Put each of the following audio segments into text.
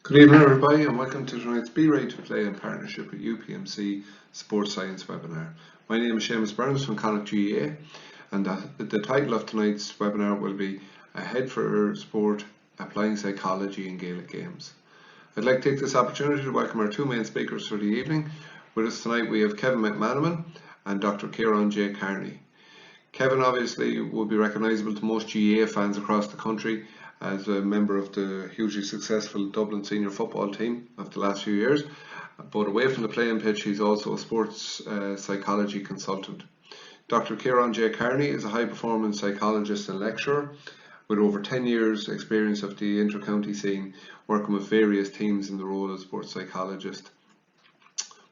Good evening everybody and welcome to tonight's Be Ready to Play in partnership with UPMC Sports Science webinar. My name is Seamus Burns from Connacht GAA and the title of tonight's webinar will be Ahead for Sport, Applying Psychology in Gaelic Games. I'd like to take this opportunity to welcome our two main speakers for the evening. With us tonight we have Kevin McManamon and Dr. Ciaran Kearney. Kevin obviously will be recognisable to most GAA fans across the country as a member of the hugely successful Dublin senior football team of the last few years, but away from the playing pitch he's also a sports psychology consultant. Dr. Ciaran Kearney is a high performance psychologist and lecturer with over 10 years experience of the inter-county scene, working with various teams in the role of sports psychologist.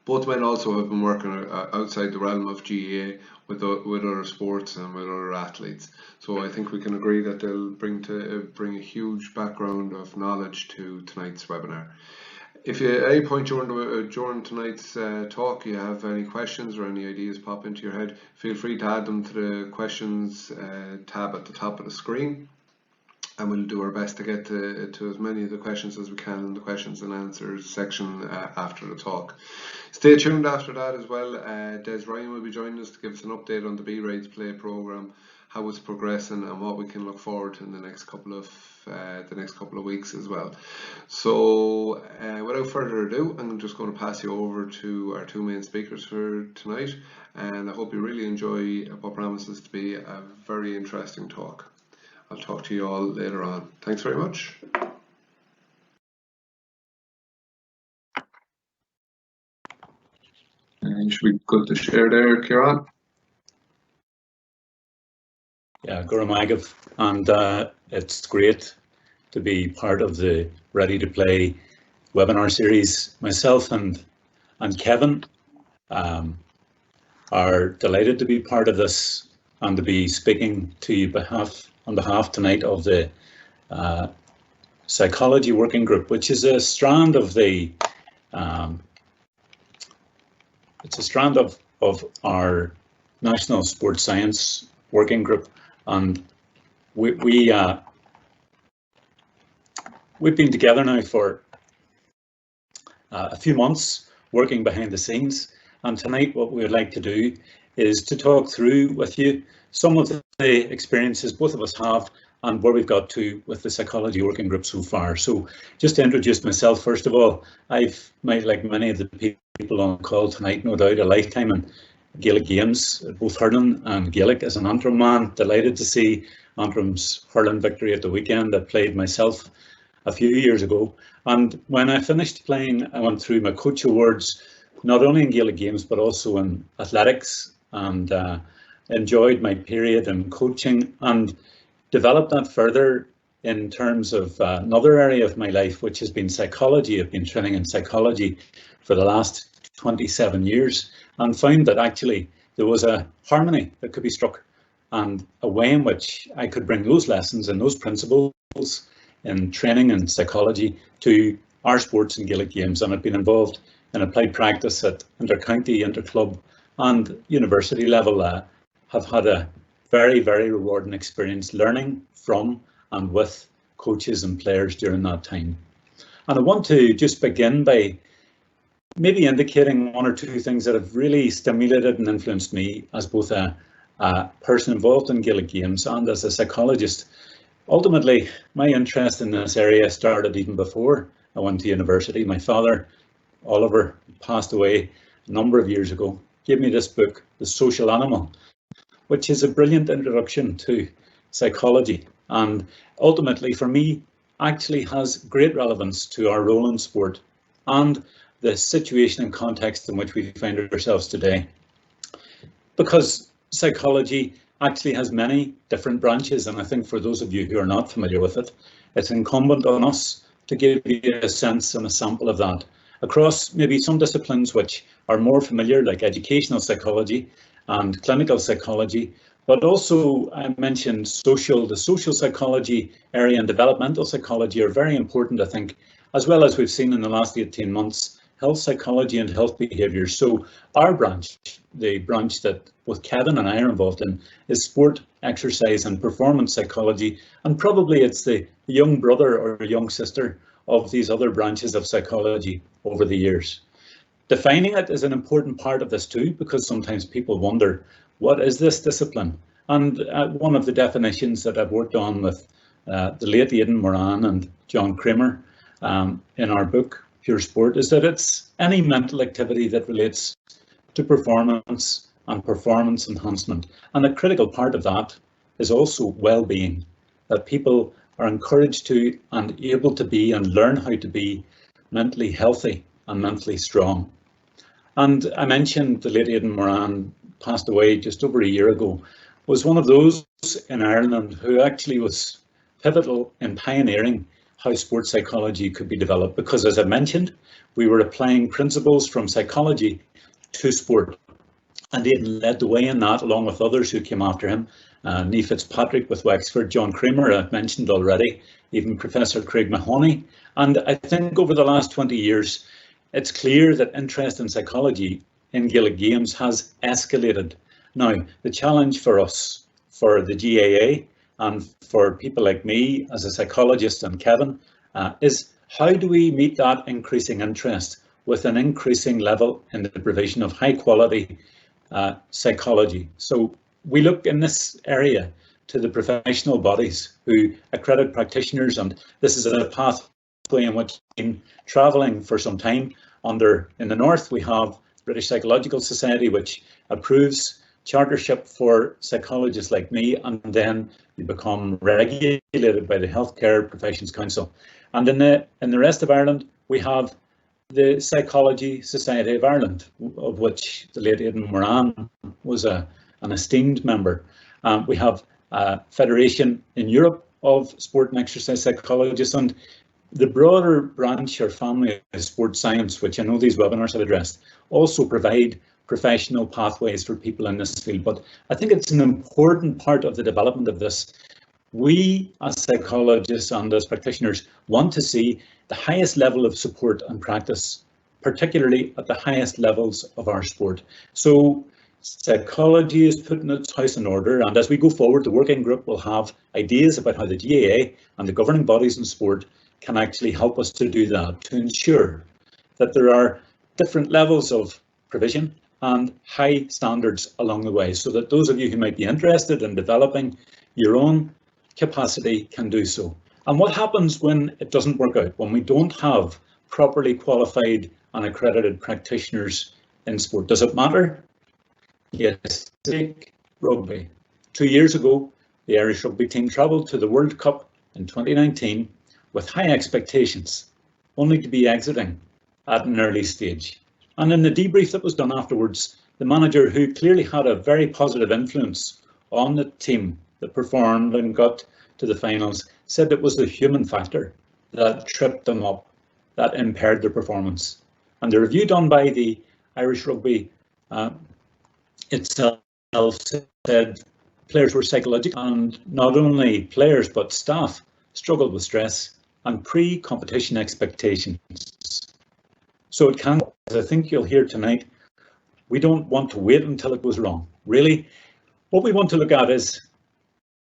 Both men also have been working outside the realm of GAA with other sports and with other athletes. So I think we can agree that they'll bring a huge background of knowledge to tonight's webinar. If you at any point during tonight's talk you have any questions or any ideas pop into your head, feel free to add them to the questions tab at the top of the screen. And we'll do our best to get to as many of the questions as we can in the questions and answers section after the talk. Stay tuned after that as well. Des Ryan will be joining us to give us an update on the Be Ready to Play programme, how it's progressing and what we can look forward to in the next couple of weeks as well. So without further ado, I'm just going to pass you over to our two main speakers for tonight, and I hope you really enjoy what promises to be a very interesting talk. I'll talk to you all later on. Thanks very much. You should be good to share there, Ciaran. Yeah, Guramagiv, and it's great to be part of the Ready to Play webinar series. Myself and Kevin are delighted to be part of this and to be speaking to you on behalf tonight of the Psychology Working Group, which is a strand of the of our National Sports Science Working Group, and we've been together now for a few months working behind the scenes, and tonight what we would like to do is to talk through with you some of the experiences both of us have and where we've got to with the Psychology Working Group so far. So just to introduce myself, first of all, I've made, like many of the people on the call tonight, no doubt a lifetime in Gaelic games, both hurling and Gaelic. As an Antrim man, delighted to see Antrim's hurling victory at the weekend. I played myself a few years ago, and when I finished playing I went through my coach awards, not only in Gaelic games but also in athletics, and enjoyed my period in coaching and developed that further in terms of another area of my life, which has been psychology. I've been training in psychology for the last 27 years and found that actually there was a harmony that could be struck and a way in which I could bring those lessons and those principles in training and psychology to our sports and Gaelic games. And I've been involved in applied practice at inter-county, inter-club and university level. Have had a very, very rewarding experience learning from and with coaches and players during that time. And I want to just begin by maybe indicating one or two things that have really stimulated and influenced me as both a person involved in Gaelic games and as a psychologist. Ultimately, my interest in this area started even before I went to university. My father, Oliver, passed away a number of years ago, gave me this book, The Social Animal, which is a brilliant introduction to psychology, and ultimately for me actually has great relevance to our role in sport and the situation and context in which we find ourselves today. Because psychology actually has many different branches, and I think for those of you who are not familiar with it, it's incumbent on us to give you a sense and a sample of that across maybe some disciplines which are more familiar, like educational psychology and clinical psychology, but also I mentioned the social psychology area and developmental psychology are very important, I think, as well as we've seen in the last 18 months, health psychology and health behaviours. So our branch, the branch that both Kevin and I are involved in, is sport, exercise and performance psychology, and probably it's the young brother or young sister of these other branches of psychology over the years. Defining it is an important part of this too, because sometimes people wonder, what is this discipline? And one of the definitions that I've worked on with the late Aidan Moran and John Kramer in our book, Pure Sport, is that it's any mental activity that relates to performance and performance enhancement. And a critical part of that is also well-being, that people are encouraged to and able to be and learn how to be mentally healthy and mentally strong. And I mentioned the late Aidan Moran passed away just over a year ago, was one of those in Ireland who actually was pivotal in pioneering how sports psychology could be developed, because as I mentioned, we were applying principles from psychology to sport. And Aidan led the way in that, along with others who came after him. Niamh Fitzpatrick with Wexford, John Kramer, I've mentioned already, even Professor Craig Mahoney. And I think over the last 20 years, it's clear that interest in psychology in Gaelic games has escalated. Now, the challenge for us, for the GAA, and for people like me as a psychologist and Kevin, is how do we meet that increasing interest with an increasing level in the provision of high quality psychology? So we look in this area to the professional bodies who accredit practitioners, and this is a pathway in which we've been travelling for some time. In the north, we have British Psychological Society, which approves chartership for psychologists like me, and then you become regulated by the Healthcare Professions Council. And in the rest of Ireland, we have the Psychology Society of Ireland, of which the late Aidan Moran was an esteemed member. We have a federation in Europe of sport and exercise psychologists, and the broader branch or family of sports science, which I know these webinars have addressed, also provide professional pathways for people in this field. But I think it's an important part of the development of this. We as psychologists and as practitioners want to see the highest level of support and practice, particularly at the highest levels of our sport. So psychology is putting its house in order, and as we go forward, the working group will have ideas about how the GAA and the governing bodies in sport can actually help us to do that, to ensure that there are different levels of provision and high standards along the way, so that those of you who might be interested in developing your own capacity can do so. And what happens when it doesn't work out, when we don't have properly qualified and accredited practitioners in sport? Does it matter? Yes. Take rugby. 2 years ago, the Irish rugby team travelled to the World Cup in 2019 with high expectations, only to be exiting at an early stage. And in the debrief that was done afterwards, the manager, who clearly had a very positive influence on the team that performed and got to the finals, said it was the human factor that tripped them up, that impaired their performance. And the review done by the Irish rugby itself said players were psychological, and not only players but staff struggled with stress and pre-competition expectations. So it can, as I think you'll hear tonight, we don't want to wait until it goes wrong. Really, what we want to look at is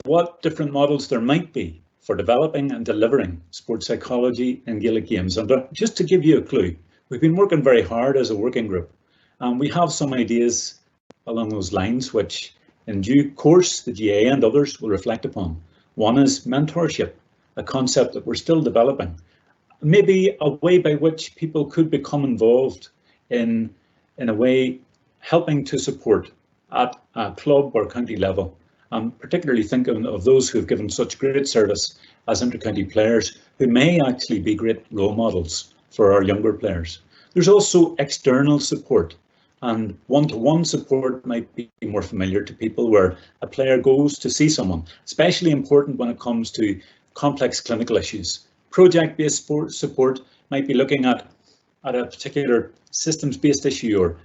what different models there might be for developing and delivering sports psychology in Gaelic games. And just to give you a clue, we've been working very hard as a working group, and we have some ideas along those lines, which in due course the GAA and others will reflect upon. One is mentorship, a concept that we're still developing. Maybe a way by which people could become involved in a way helping to support at a club or county level. I'm particularly thinking of those who have given such great service as inter-county players, who may actually be great role models for our younger players. There's also external support, and one-to-one support might be more familiar to people, where a player goes to see someone, especially important when it comes to complex clinical issues. Project-based support might be looking at a particular systems-based issue, or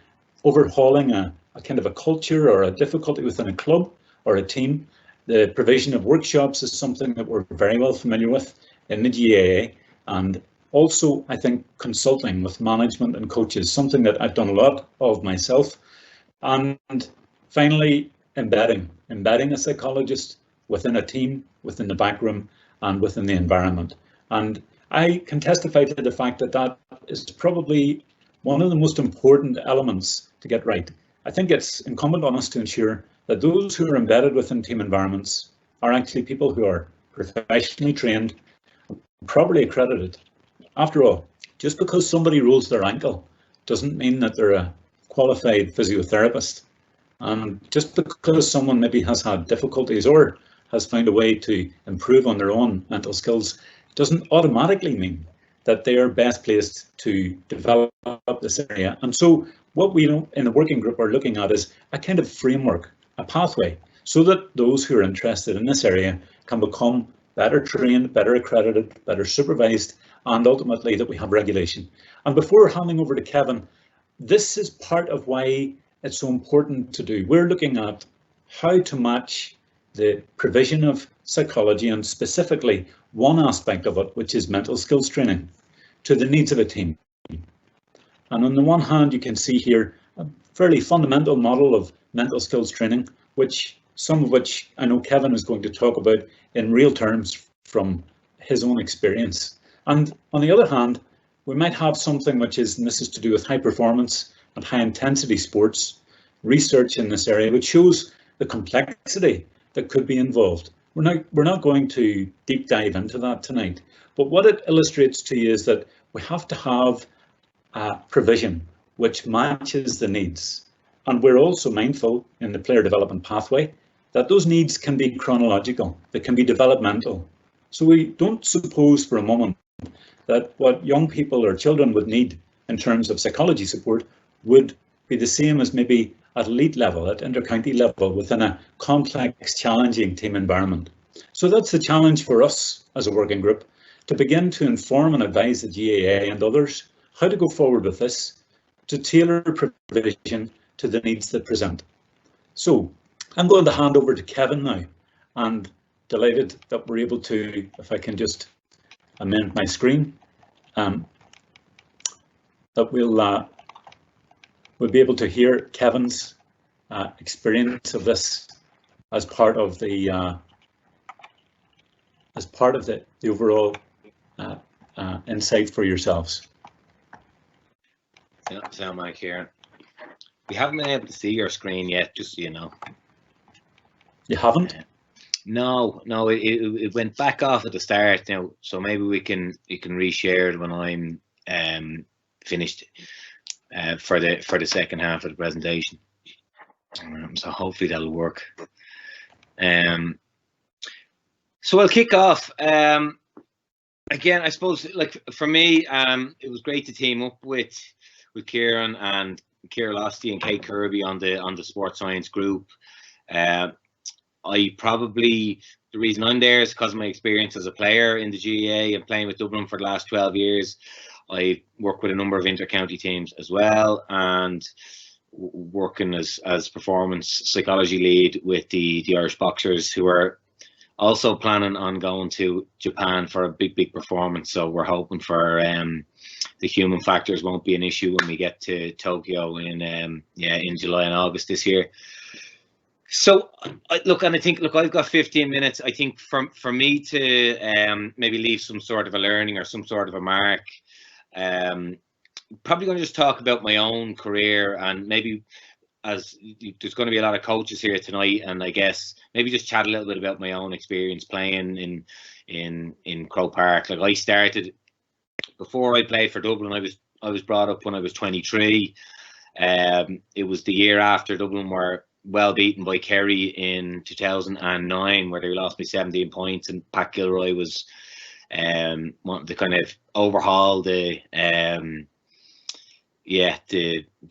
overhauling a kind of a culture or a difficulty within a club or a team. The provision of workshops is something that we're very well familiar with in the GAA, and also I think consulting with management and coaches, something that I've done a lot of myself. And finally, embedding a psychologist within a team, within the backroom and within the environment. And I can testify to the fact that that is probably one of the most important elements to get right. I think it's incumbent on us to ensure that those who are embedded within team environments are actually people who are professionally trained, properly accredited. After all, just because somebody rolls their ankle doesn't mean that they're a qualified physiotherapist. And just because someone maybe has had difficulties or has found a way to improve on their own mental skills doesn't automatically mean that they are best placed to develop this area. And so what we in the working group are looking at is a kind of framework, a pathway, so that those who are interested in this area can become better trained, better accredited, better supervised, and ultimately that we have regulation. And before handing over to Kevin, this is part of why it's so important to do. We're looking at how to match the provision of psychology, and specifically one aspect of it, which is mental skills training, to the needs of a team. And on the one hand, you can see here a fairly fundamental model of mental skills training, which some of which I know Kevin is going to talk about in real terms from his own experience. And on the other hand, we might have something which is, and this is to do with high performance and high intensity sports, research in this area, which shows the complexity that could be involved. We're not going to deep dive into that tonight, but what it illustrates to you is that we have to have a provision which matches the needs. And we're also mindful in the player development pathway that those needs can be chronological, they can be developmental. So we don't suppose for a moment that what young people or children would need in terms of psychology support would be the same as maybe at elite level, at inter-county level, within a complex, challenging team environment. So that's the challenge for us as a working group, to begin to inform and advise the GAA and others how to go forward with this, to tailor provision to the needs that present. So I'm going to hand over to Kevin now, and delighted that we're able to, if I can just amend my screen, that we'll be able to hear Kevin's experience of this as part of the overall insight for yourselves. Sound like Ciaran. We haven't been able to see your screen yet, just so you know. You haven't? No, it went back off at the start now, so maybe you can reshare it when I'm finished for the second half of the presentation. So hopefully that'll work. So I'll kick off. Again, I suppose, like, for me, it was great to team up with Ciaran and Carolyn and Kate Kirby on the sports science group. The reason I'm there is because of my experience as a player in the GAA and playing with Dublin for the last 12 years. I work with a number of inter-county teams as well, and working as performance psychology lead with the Irish boxers, who are also planning on going to Japan for a big performance. So we're hoping for the human factors won't be an issue when we get to Tokyo in July and August this year. So I think I've got 15 minutes. I think for me to maybe leave some sort of a learning or some sort of a mark, probably going to just talk about my own career, and maybe, as there's going to be a lot of coaches here tonight, and I guess maybe just chat a little bit about my own experience playing in Croke Park. Like, I started before I played for Dublin. I was brought up when I was 23. It was the year after Dublin were well beaten by Kerry in 2009, where they lost me 17 points, and Pat Gilroy was wanted to kind of overhaul the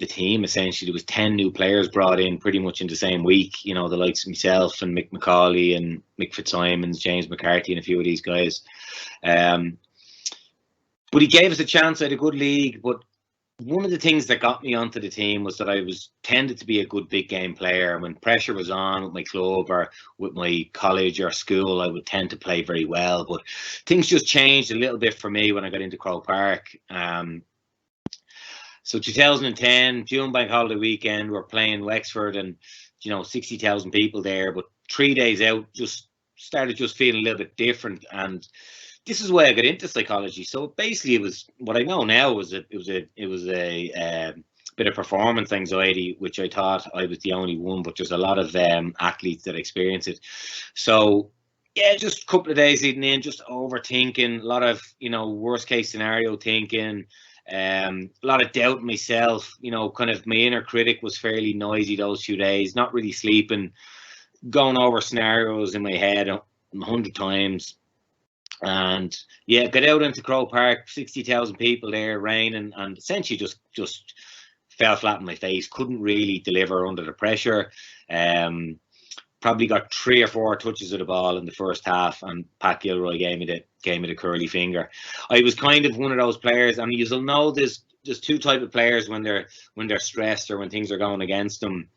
team. Essentially, there was 10 new players brought in pretty much in the same week. You know, the likes of myself and Mick McCauley and Mick Fitzsimons, James McCarthy, and a few of these guys. But he gave us a chance at a good league. But one of the things that got me onto the team was that I tended to be a good big game player. When pressure was on with my club or with my college or school, I would tend to play very well. But things just changed a little bit for me when I got into Croke Park. So 2010, June bank holiday weekend, we're playing Wexford, and 60,000 people there. But 3 days out, just started feeling a little bit different, and this is why I got into psychology. So basically, it was what I know now was it was a bit of performance anxiety, which I thought I was the only one, but there's a lot of athletes that experience it. So yeah, just a couple of days leading in, just overthinking, a lot of worst case scenario thinking, a lot of doubt in myself. Kind of my inner critic was fairly noisy those few days. Not really sleeping, going over scenarios in my head 100 times. And yeah, got out into Croke Park, 60,000 people there, raining, and essentially just fell flat on my face. Couldn't really deliver under the pressure. Probably got 3 or 4 touches of the ball in the first half, and Pat Gilroy gave me the curly finger. I was kind of one of those players, and you'll know there's 2 type of players when they're stressed or when things are going against them.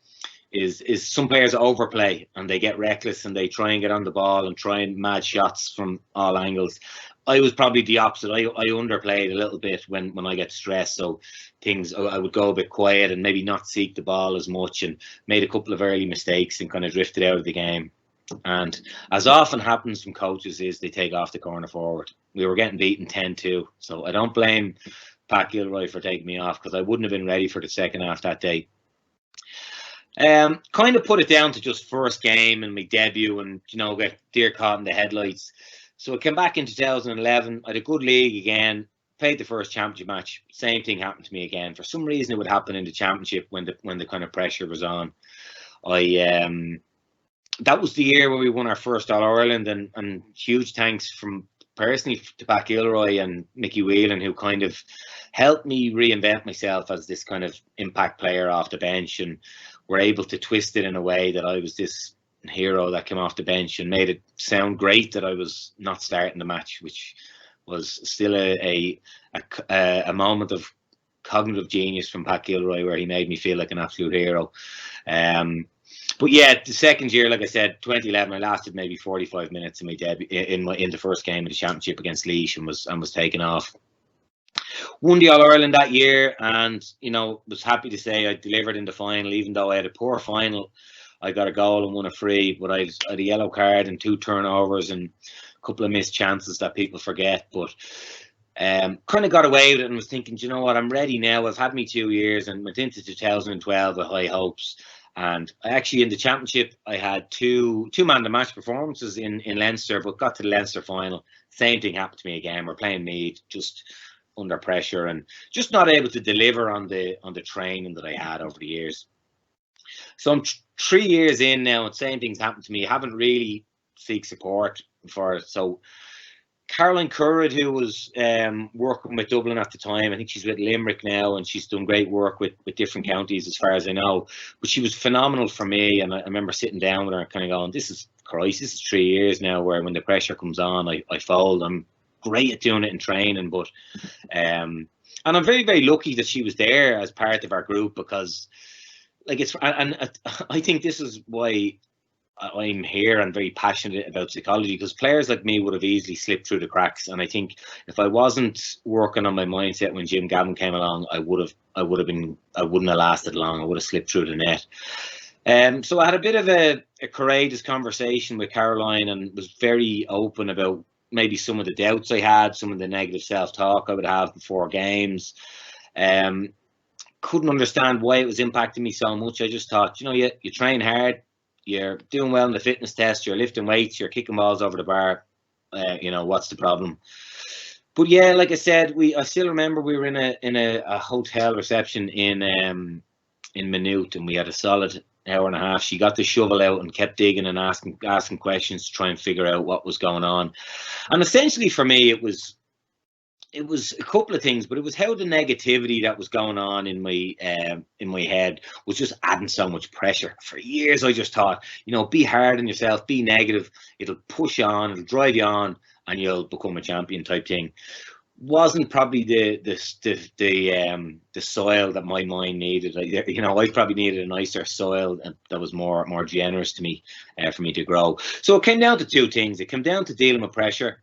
Is some players overplay and they get reckless and they try and get on the ball and try and mad shots from all angles. I was probably the opposite. I underplayed a little bit when I get stressed, so I would go a bit quiet and maybe not seek the ball as much, and made a couple of early mistakes and kind of drifted out of the game. And as often happens from coaches, is they take off the corner forward. We were getting beaten 10-2, so I don't blame Pat Gilroy for taking me off, because I wouldn't have been ready for the second half that day. Kind of put it down to just first game and my debut, and get deer caught in the headlights. So I came back in 2011. I had a good league again. Played the first championship match. Same thing happened to me again. For some reason, it would happen in the championship when the kind of pressure was on. That was the year where we won our first All-Ireland, and huge thanks from personally to Pat Gilroy and Mickey Whelan, who kind of helped me reinvent myself as this kind of impact player off the bench, and were able to twist it in a way that I was this hero that came off the bench, and made it sound great that I was not starting the match, which was still a moment of cognitive genius from Pat Gilroy, where he made me feel like an absolute hero. But yeah, the second year, like I said, 2011, I lasted maybe 45 minutes in my debut in the first game of the championship against Laois, and was taken off. Won the All-Ireland that year, and was happy to say I delivered in the final. Even though I had a poor final, I got a goal and won a free, but I had a yellow card and 2 turnovers and a couple of missed chances that people forget. But kind of got away with it, and was thinking, you know what, I'm ready now. I've had me 2 years, and went into 2012 with high hopes. And I actually, in the championship, I had two man of the match performances in Leinster, but got to the Leinster final. Same thing happened to me again. We're playing Meath, just under pressure, and just not able to deliver on the training that I had over the years. So I'm 3 years in now, and same things happened to me. I haven't really seek support for it. So Carolyn Curry, who was working with Dublin at the time, I think she's with Limerick now, and she's done great work with different counties as far as I know. But she was phenomenal for me, and I remember sitting down with her and kind of going, this is 3 years now where when the pressure comes on, I fold. I'm great at doing it in training, but and I'm very, very lucky that she was there as part of our group, because I think this is why I'm here and very passionate about psychology, because players like me would have easily slipped through the cracks. And I think if I wasn't working on my mindset when Jim Gavin came along, I wouldn't have lasted long. I would have slipped through the net. So I had a bit of a courageous conversation with Caroline, and was very open about maybe some of the doubts I had, some of the negative self-talk I would have before games. Couldn't understand why it was impacting me so much. I just thought, you train hard, you're doing well in the fitness test, you're lifting weights, you're kicking balls over the bar. What's the problem? But yeah, like I said, I still remember we were in a hotel reception in Maynooth, and we had a solid hour and a half. She got the shovel out and kept digging and asking questions to try and figure out what was going on. And essentially for me, it was a couple of things, but it was how the negativity that was going on in my head was just adding so much pressure. For years, I just thought, be hard on yourself, be negative. It'll push on, it'll drive you on, and you'll become a champion type thing. Wasn't probably the soil that my mind needed. I probably needed a nicer soil that was more generous to me, for me to grow. So it came down to 2 things. It came down to dealing with pressure,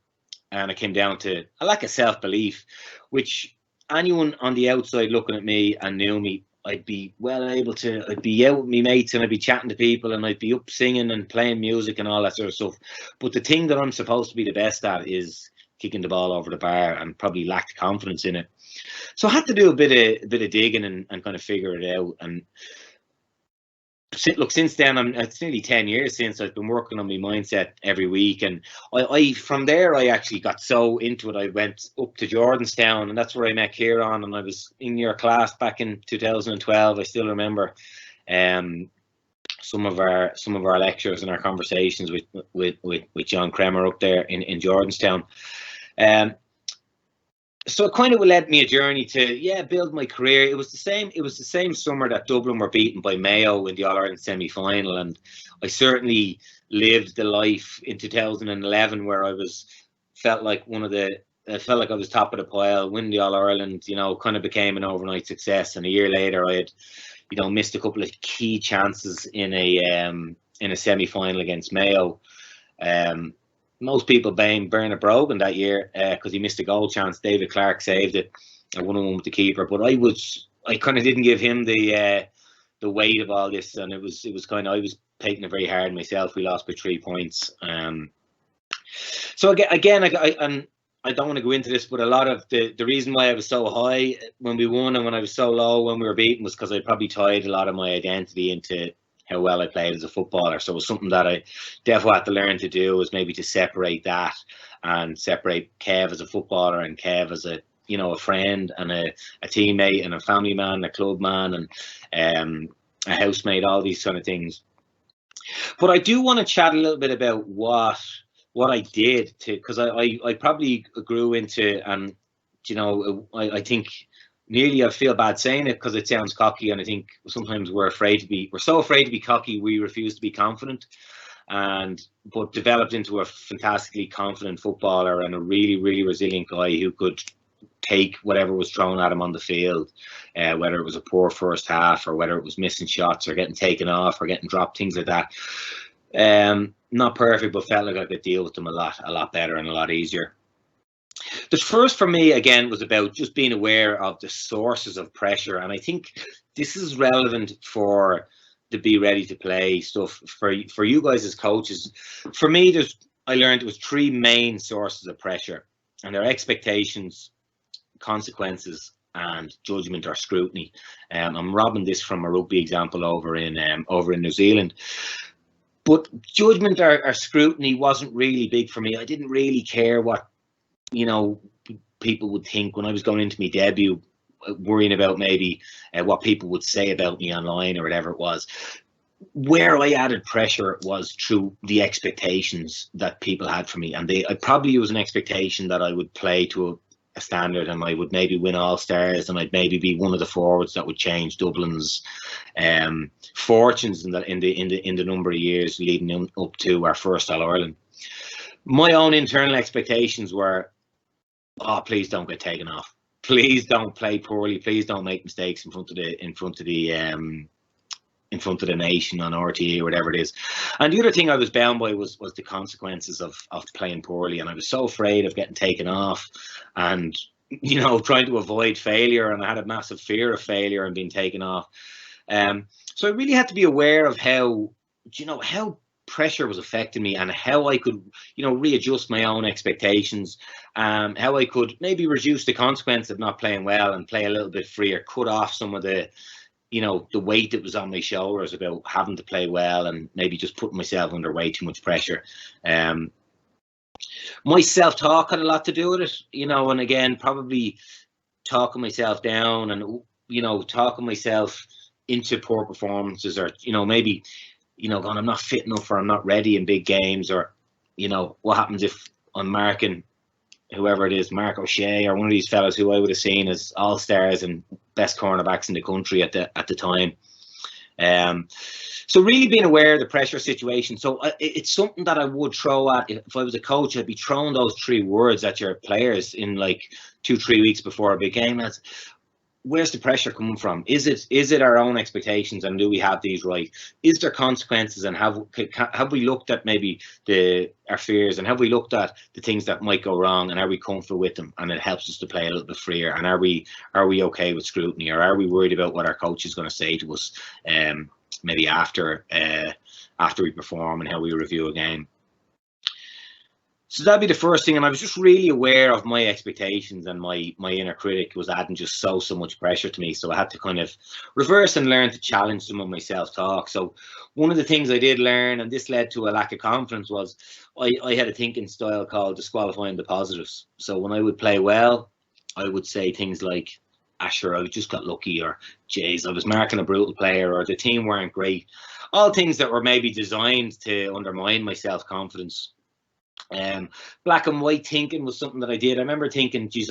and it came down to a lack of self-belief, which anyone on the outside looking at me and knew me, I'd be out with my mates, and I'd be chatting to people, and I'd be up singing and playing music and all that sort of stuff. But the thing that I'm supposed to be the best at is kicking the ball over the bar and probably lacked confidence in it. So I had to do a bit of digging and kind of figure it out. And look, since then, it's nearly 10 years since I've been working on my mindset every week. And I from there, I actually got so into it. I went up to Jordanstown, and that's where I met Ciaran, and I was in your class back in 2012. I still remember some of our lectures and our conversations with John Kremer up there in Jordanstown. So it kind of led me a journey to build my career. It was the same summer that Dublin were beaten by Mayo in the All-Ireland semi-final, and I certainly lived the life in 2011 where I felt like I was top of the pile, win the All-Ireland, kind of became an overnight success. And a year later, I had, missed a couple of key chances in a semi-final against Mayo. Most people blame Bernard Brogan that year because he missed a goal chance. David Clark saved it, a 1-on-1 with the keeper. But I kind of didn't give him the weight of all this, and it was kind of, I was taking it very hard myself. We lost by 3 points. So again, I don't want to go into this, but a lot of the reason why I was so high when we won and when I was so low when we were beaten was because I probably tied a lot of my identity into how well I played as a footballer. So it was something that I definitely had to learn to do, was maybe to separate that and separate Kev as a footballer and Kev as a friend and a teammate and a family man, a club man, and a housemate, all these kind of things. But I do want to chat a little bit about what I did because I probably grew into, and I think nearly I feel bad saying it because it sounds cocky, and I think sometimes we're so afraid to be cocky we refuse to be confident, but developed into a fantastically confident footballer and a really, really resilient guy who could take whatever was thrown at him on the field, whether it was a poor first half or whether it was missing shots or getting taken off or getting dropped, things like that. Not perfect, but felt like I could deal with them a lot better and a lot easier. The first for me, again, was about just being aware of the sources of pressure. And I think this is relevant for the be ready to play stuff for you guys as coaches. For me, I learned it was 3 main sources of pressure, and they're expectations, consequences, and judgment or scrutiny. I'm robbing this from a rugby example over in New Zealand. But judgment or scrutiny wasn't really big for me. I didn't really care what people would think when I was going into my debut, worrying about maybe what people would say about me online or whatever it was. Where I added pressure was through the expectations that people had for me, and it was an expectation that I would play to a standard, and I would maybe win All-Stars, and I'd maybe be one of the forwards that would change Dublin's fortunes in the number of years leading up to our first All-Ireland. My own internal expectations were, oh, please don't get taken off. Please don't play poorly. Please don't make mistakes in front of the nation on RTE or whatever it is. And the other thing I was bound by was the consequences of playing poorly. And I was so afraid of getting taken off and, trying to avoid failure. And I had a massive fear of failure and being taken off. So I really had to be aware of how pressure was affecting me and how I could, readjust my own expectations, how I could maybe reduce the consequence of not playing well and play a little bit freer, cut off some of the weight that was on my shoulders about having to play well and maybe just putting myself under way too much pressure. My self-talk had a lot to do with it, and again, probably talking myself down and, talking myself into poor performances, or, maybe, going, I'm not fit enough, or I'm not ready in big games, or, what happens if I'm marking whoever it is, Mark O'Shea or one of these fellas who I would have seen as all-stars and best cornerbacks in the country at the time. So really being aware of the pressure situation. So it's something that I would throw at, if I was a coach, I'd be throwing those 3 words at your players in like 2-3 weeks before a big game. That's, where's the pressure coming from? Is it our own expectations, and do we have these right? Is there consequences, and have we looked at maybe our fears, and have we looked at the things that might go wrong, and are we comfortable with them, and it helps us to play a little bit freer? And are we okay with scrutiny, or are we worried about what our coach is going to say to us maybe after we perform and how we review a game? So that'd be the first thing, and I was just really aware of my expectations, and my inner critic was adding just so much pressure to me. So I had to kind of reverse and learn to challenge some of my self-talk. So one of the things I did learn, and this led to a lack of confidence, was I had a thinking style called Disqualifying the Positives. So when I would play well, I would say things like, sure, I just got lucky, or geez, I was marking a brutal player, or the team weren't great. All things that were maybe designed to undermine my self-confidence. Black and white thinking was something that I did. I remember thinking, geez,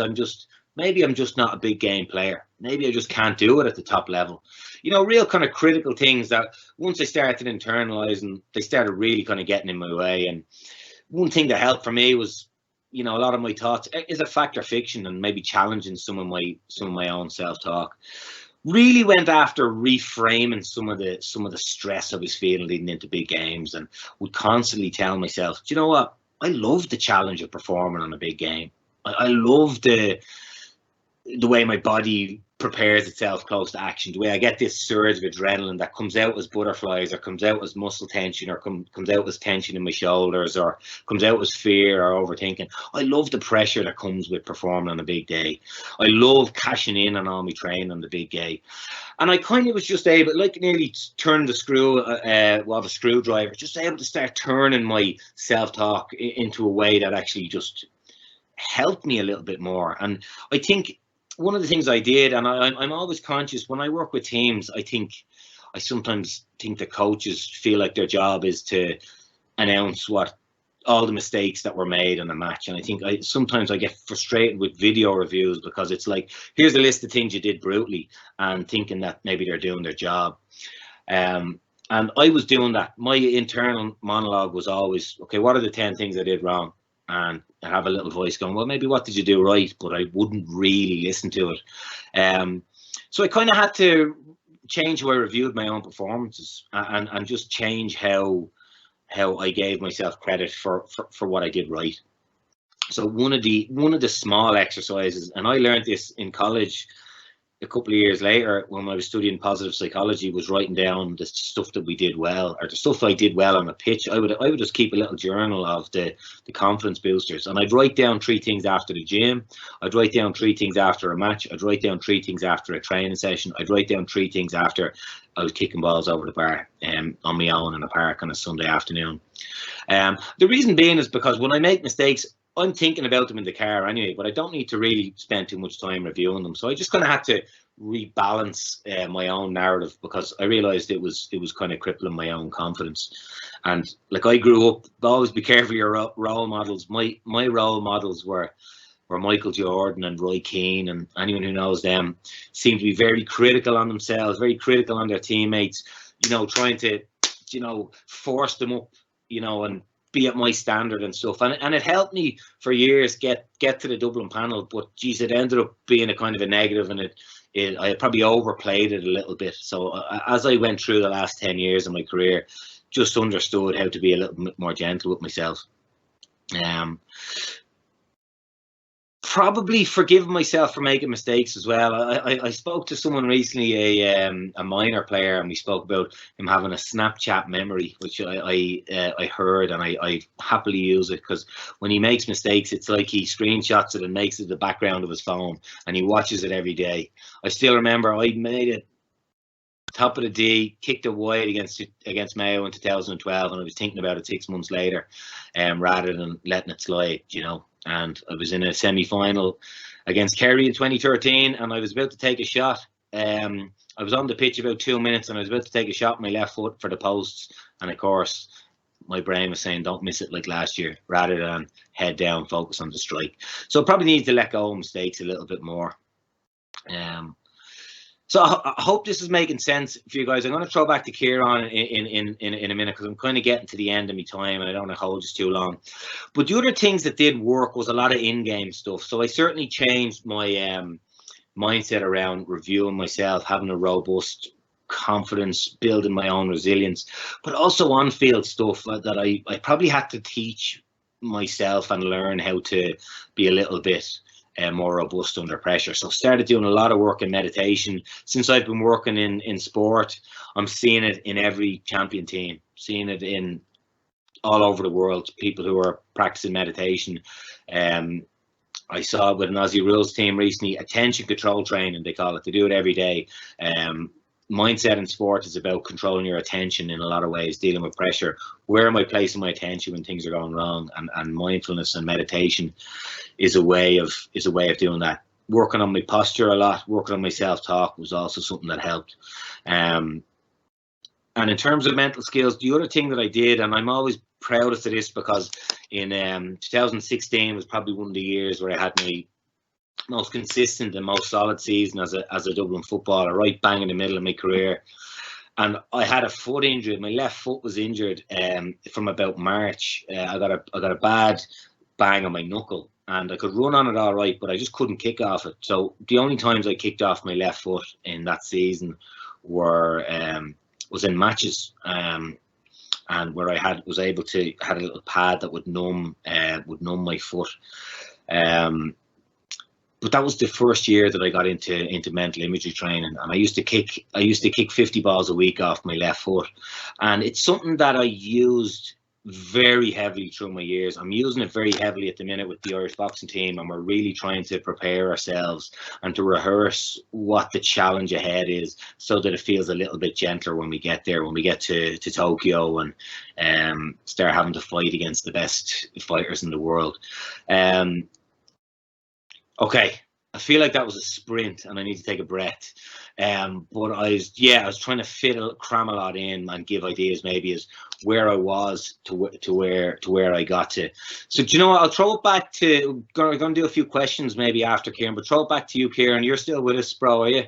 maybe I'm just not a big game player. Maybe I just can't do it at the top level. You know, real kind of critical things that once I started internalizing, they started really kind of getting in my way. And one thing that helped for me was, you know, a lot of my thoughts is a fact or fiction, and maybe challenging some of my own self-talk. Really went after reframing some of the stress I was feeling leading into big games, and would constantly tell myself, do you know what? I love the challenge of performing on a big game. I love the way my body prepares itself close to action, the way I get this surge of adrenaline that comes out as butterflies, or comes out as muscle tension, or comes out as tension in my shoulders, or comes out as fear or overthinking. I love the pressure that comes with performing on a big day. I love cashing in on all my training on the big day. And I kind of was just able, like nearly turn the screw of a screwdriver, just able to start turning my self-talk into a way that actually just helped me a little bit more. And I think one of the things I did, and I'm always conscious when I work with teams, I sometimes think the coaches feel like their job is to announce what all the mistakes that were made in the match. And I think sometimes I get frustrated with video reviews, because it's like, here's a list of things you did brutally, and thinking that maybe they're doing their job. And I was doing that. My internal monologue was always, okay, what are the 10 things I did wrong? And I have a little voice going, well, maybe what did you do right? But I wouldn't really listen to it. So I kind of had to change how I reviewed my own performances, and just change how I gave myself credit for what I did right. So one of the small exercises, and I learned this in college a couple of years later when I was studying positive psychology, was writing down the stuff that we did well, or the stuff I did well on the pitch. I would just keep a little journal of the confidence boosters, and I'd write down 3 things after the gym. I'd write down 3 things after a match. I'd write down 3 things after a training session. I'd write down 3 things after I was kicking balls over the bar on my own in the park on a Sunday afternoon. The reason being is because when I make mistakes, I'm thinking about them in the car anyway, but I don't need to really spend too much time reviewing them. So I just kind of had to rebalance my own narrative, because I realized it was kind of crippling my own confidence. And like, I grew up, always be careful of your role models. My role models were Michael Jordan and Roy Keane, and anyone who knows them seemed to be very critical on themselves, very critical on their teammates, you know, trying to, you know, force them up, you know, and be at my standard and stuff. And it helped me for years get to the Dublin panel, but geez, it ended up being a kind of a negative, and I probably overplayed it a little bit. So as I went through the last 10 years of my career, just understood how to be a little bit more gentle with myself. Probably forgive myself for making mistakes as well. I spoke to someone recently, a minor player, and we spoke about him having a Snapchat memory, which I heard, and I happily use it, because when he makes mistakes, it's like he screenshots it and makes it the background of his phone, and he watches it every day. I still remember I made it top of the D, kicked it wide against Mayo in 2012, and I was thinking about it 6 months later, rather than letting it slide, you know. And I was in a semi-final against Kerry in 2013, and I was about to take a shot. I was on the pitch about 2 minutes, and I was about to take a shot with my left foot for the posts, and of course my brain was saying, don't miss it like last year, rather than head down, focus on the strike. So I probably need to let go of mistakes a little bit more. So I hope this is making sense for you guys. I'm going to throw back to Ciaran in a minute, because I'm kind of getting to the end of my time, and I don't want to hold this too long. But the other things that did work was a lot of in-game stuff. So I certainly changed my mindset around reviewing myself, having a robust confidence, building my own resilience, but also on-field stuff that I probably had to teach myself and learn how to be a little bit more robust under pressure. So started doing a lot of work in meditation. Since I've been working in sport, I'm seeing it in every champion team, seeing it in all over the world, people who are practicing meditation. I saw it with an Aussie Rules team recently, attention control training, they call it. They do it every day. Mindset in sport is about controlling your attention in a lot of ways, dealing with pressure. Where am I placing my attention when things are going wrong? And mindfulness and meditation is a way of doing that. Working on my posture a lot, working on my self-talk was also something that helped. And in terms of mental skills, the other thing that I did, and I'm always proudest of this, because in 2016 was probably one of the years where I had my most consistent and most solid season as a Dublin footballer, right bang in the middle of my career. And I had a foot injury. My left foot was injured from about March. I got a bad bang on my knuckle, and I could run on it all right, but I just couldn't kick off it. So the only times I kicked off my left foot in that season was in matches, and where I was able to had a little pad that would numb my foot. But that was the first year that I got into mental imagery training, and I used to kick 50 balls a week off my left foot, and it's something that I used very heavily through my years. I'm using it very heavily at the minute with the Irish boxing team, and we're really trying to prepare ourselves and to rehearse what the challenge ahead is, so that it feels a little bit gentler when we get there, when we get to Tokyo and start having to fight against the best fighters in the world. Okay, I feel like that was a sprint and I need to take a breath. But I was trying to cram a lot in and give ideas maybe as where I was to where I got to. So do you know what? I'll throw it back to, we're going to do a few questions maybe after Ciaran, but throw it back to you, Ciaran. You're still with us, bro, are you?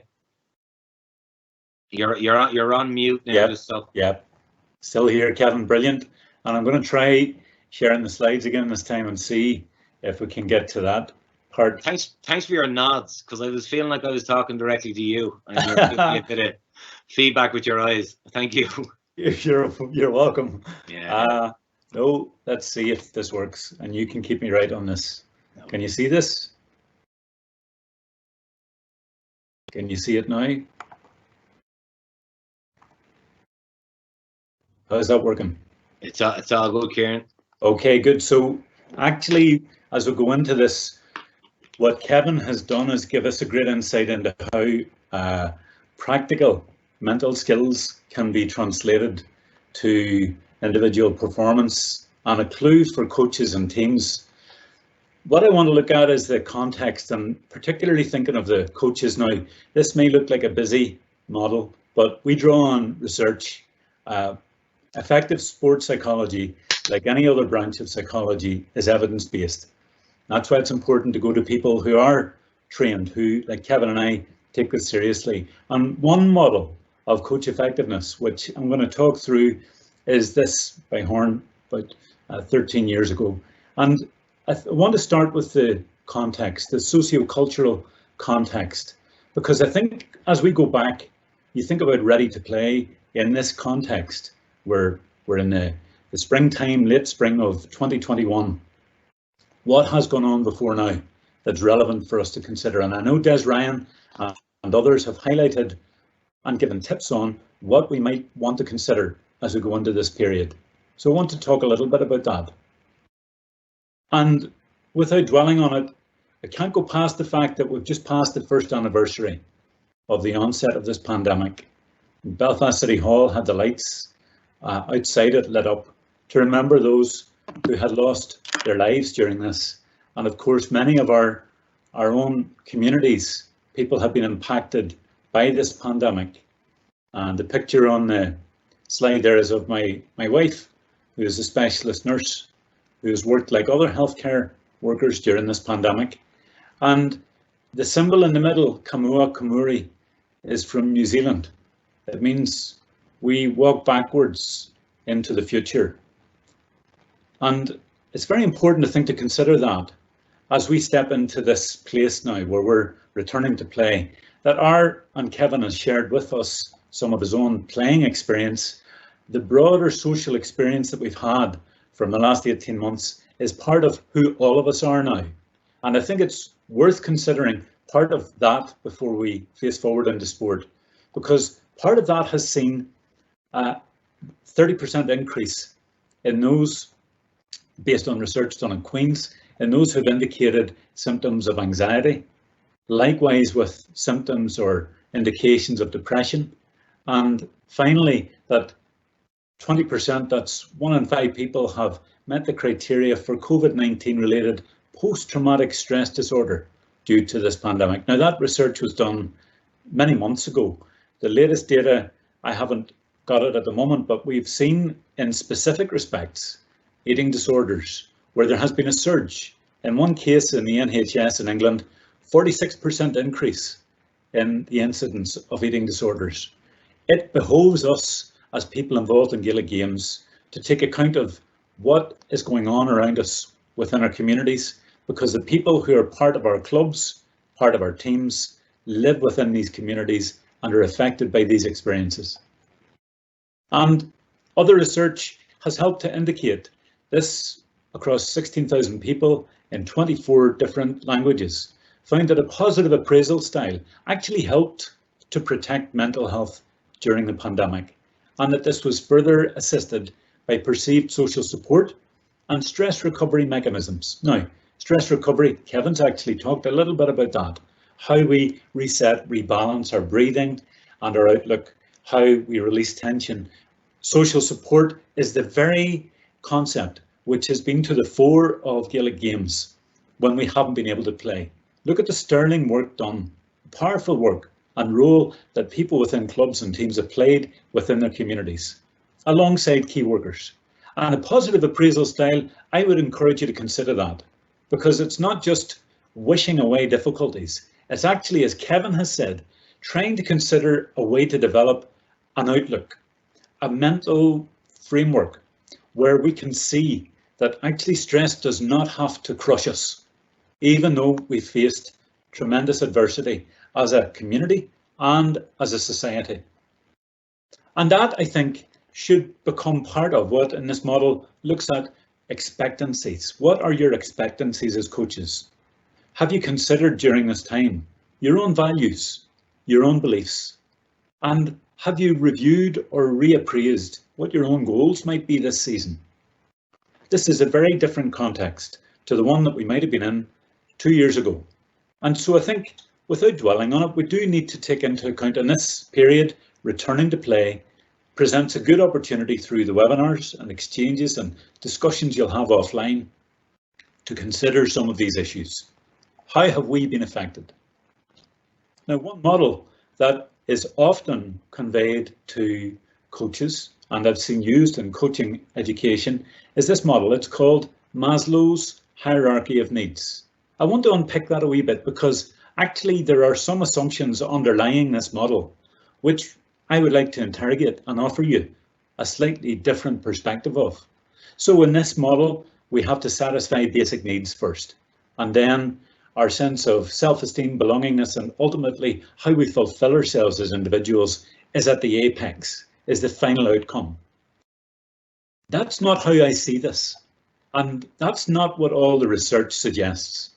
You're on mute now. Yep, so. Yep. Still here, Kevin. Brilliant. And I'm going to try sharing the slides again this time and see if we can get to that part. Thanks for your nods, because I was feeling like I was talking directly to you, and you're giving me a bit of feedback with your eyes. Thank you. You're welcome. Yeah. No, let's see if this works, and you can keep me right on this. No. Can you see this? Can you see it now? How's that working? It's all good, Ciaran. Okay, good. So actually, as we go into this, what Kevin has done is give us a great insight into how practical mental skills can be translated to individual performance, and a clue for coaches and teams. What I want to look at is the context, and particularly thinking of the coaches now. This may look like a busy model, but we draw on research. Effective sports psychology, like any other branch of psychology, is evidence-based. That's why it's important to go to people who are trained, who, like Kevin and I, take this seriously. And one model of coach effectiveness, which I'm going to talk through, is this by Horn about 13 years ago. And I want to start with the context, the socio-cultural context, because I think as we go back, you think about ready to play in this context. We're in the springtime, late spring of 2021. What has gone on before now that's relevant for us to consider? And I know Des Ryan and others have highlighted and given tips on what we might want to consider as we go into this period. So I want to talk a little bit about that. And without dwelling on it, I can't go past the fact that we've just passed the first anniversary of the onset of this pandemic. Belfast City Hall had the lights outside it lit up to remember those who had lost their lives during this. And of course, many of our own communities, people have been impacted by this pandemic. And the picture on the slide there is of my wife, who is a specialist nurse, who has worked like other healthcare workers during this pandemic. And the symbol in the middle, Kamua Kamuri, is from New Zealand. It means we walk backwards into the future. And it's very important, I think, to consider that as we step into this place now where we're returning to play, that and Kevin has shared with us some of his own playing experience, the broader social experience that we've had from the last 18 months is part of who all of us are now. And I think it's worth considering part of that before we face forward into sport, because part of that has seen a 30% increase in those, based on research done in Queen's, in those who've indicated symptoms of anxiety, likewise with symptoms or indications of depression, and finally that 20%, that's 1 in 5 people, have met the criteria for COVID-19 related post-traumatic stress disorder due to this pandemic. Now, that research was done many months ago. The latest data, I haven't got it at the moment, but we've seen in specific respects eating disorders where there has been a surge. In one case in the NHS in England, 46% increase in the incidence of eating disorders. It behoves us as people involved in Gaelic games to take account of what is going on around us within our communities, because the people who are part of our clubs, part of our teams, live within these communities and are affected by these experiences. And other research has helped to indicate this across 16,000 people in 24 different languages, found that a positive appraisal style actually helped to protect mental health during the pandemic, and that this was further assisted by perceived social support and stress recovery mechanisms. Now, stress recovery, Kevin's actually talked a little bit about that, how we reset, rebalance our breathing and our outlook, how we release tension. Social support is the very concept which has been to the fore of Gaelic games when we haven't been able to play. Look at the sterling work done, powerful work and role that people within clubs and teams have played within their communities, alongside key workers. And a positive appraisal style, I would encourage you to consider that, because it's not just wishing away difficulties. It's actually, as Kevin has said, trying to consider a way to develop an outlook, a mental framework where we can see that actually stress does not have to crush us, even though we faced tremendous adversity as a community and as a society. And that, I think, should become part of what in this model looks at expectancies. What are your expectancies as coaches? Have you considered during this time your own values, your own beliefs? And have you reviewed or reappraised what your own goals might be this season? This is a very different context to the one that we might have been in 2 years ago. And so I think, without dwelling on it, we do need to take into account in this period, returning to play presents a good opportunity through the webinars and exchanges and discussions you'll have offline to consider some of these issues. How have we been affected? Now, one model that is often conveyed to coaches and I've seen used in coaching education is this model. It's called Maslow's hierarchy of needs. I want to unpick that a wee bit because actually there are some assumptions underlying this model which I would like to interrogate and offer you a slightly different perspective of. So in this model, we have to satisfy basic needs first, and then our sense of self-esteem, belongingness, and ultimately how we fulfill ourselves as individuals is at the apex, is the final outcome. That's not how I see this, and that's not what all the research suggests.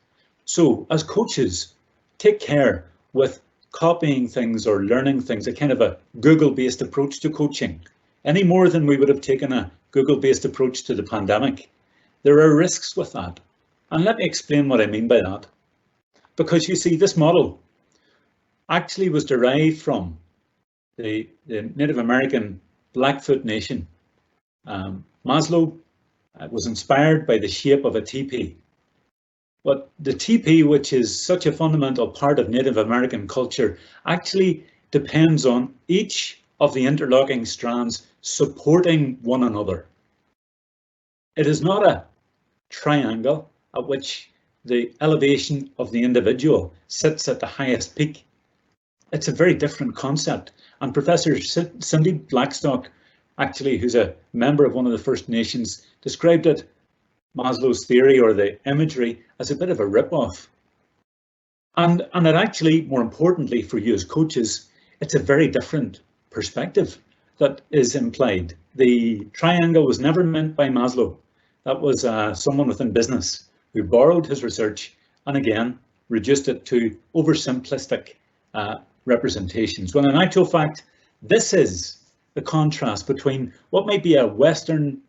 So as coaches, take care with copying things or learning things, a kind of a Google-based approach to coaching, any more than we would have taken a Google-based approach to the pandemic. There are risks with that. And let me explain what I mean by that. Because you see, this model actually was derived from the Native American Blackfoot Nation. Maslow was inspired by the shape of a teepee. But the teepee, which is such a fundamental part of Native American culture, actually depends on each of the interlocking strands supporting one another. It is not a triangle at which the elevation of the individual sits at the highest peak. It's a very different concept. And Professor Cindy Blackstock, actually, who's a member of one of the First Nations, described it, Maslow's theory or the imagery, as a bit of a rip-off. And it actually, more importantly for you as coaches, it's a very different perspective that is implied. The triangle was never meant by Maslow. That was someone within business who borrowed his research and again reduced it to oversimplistic representations. When in actual fact, this is the contrast between what might be a Western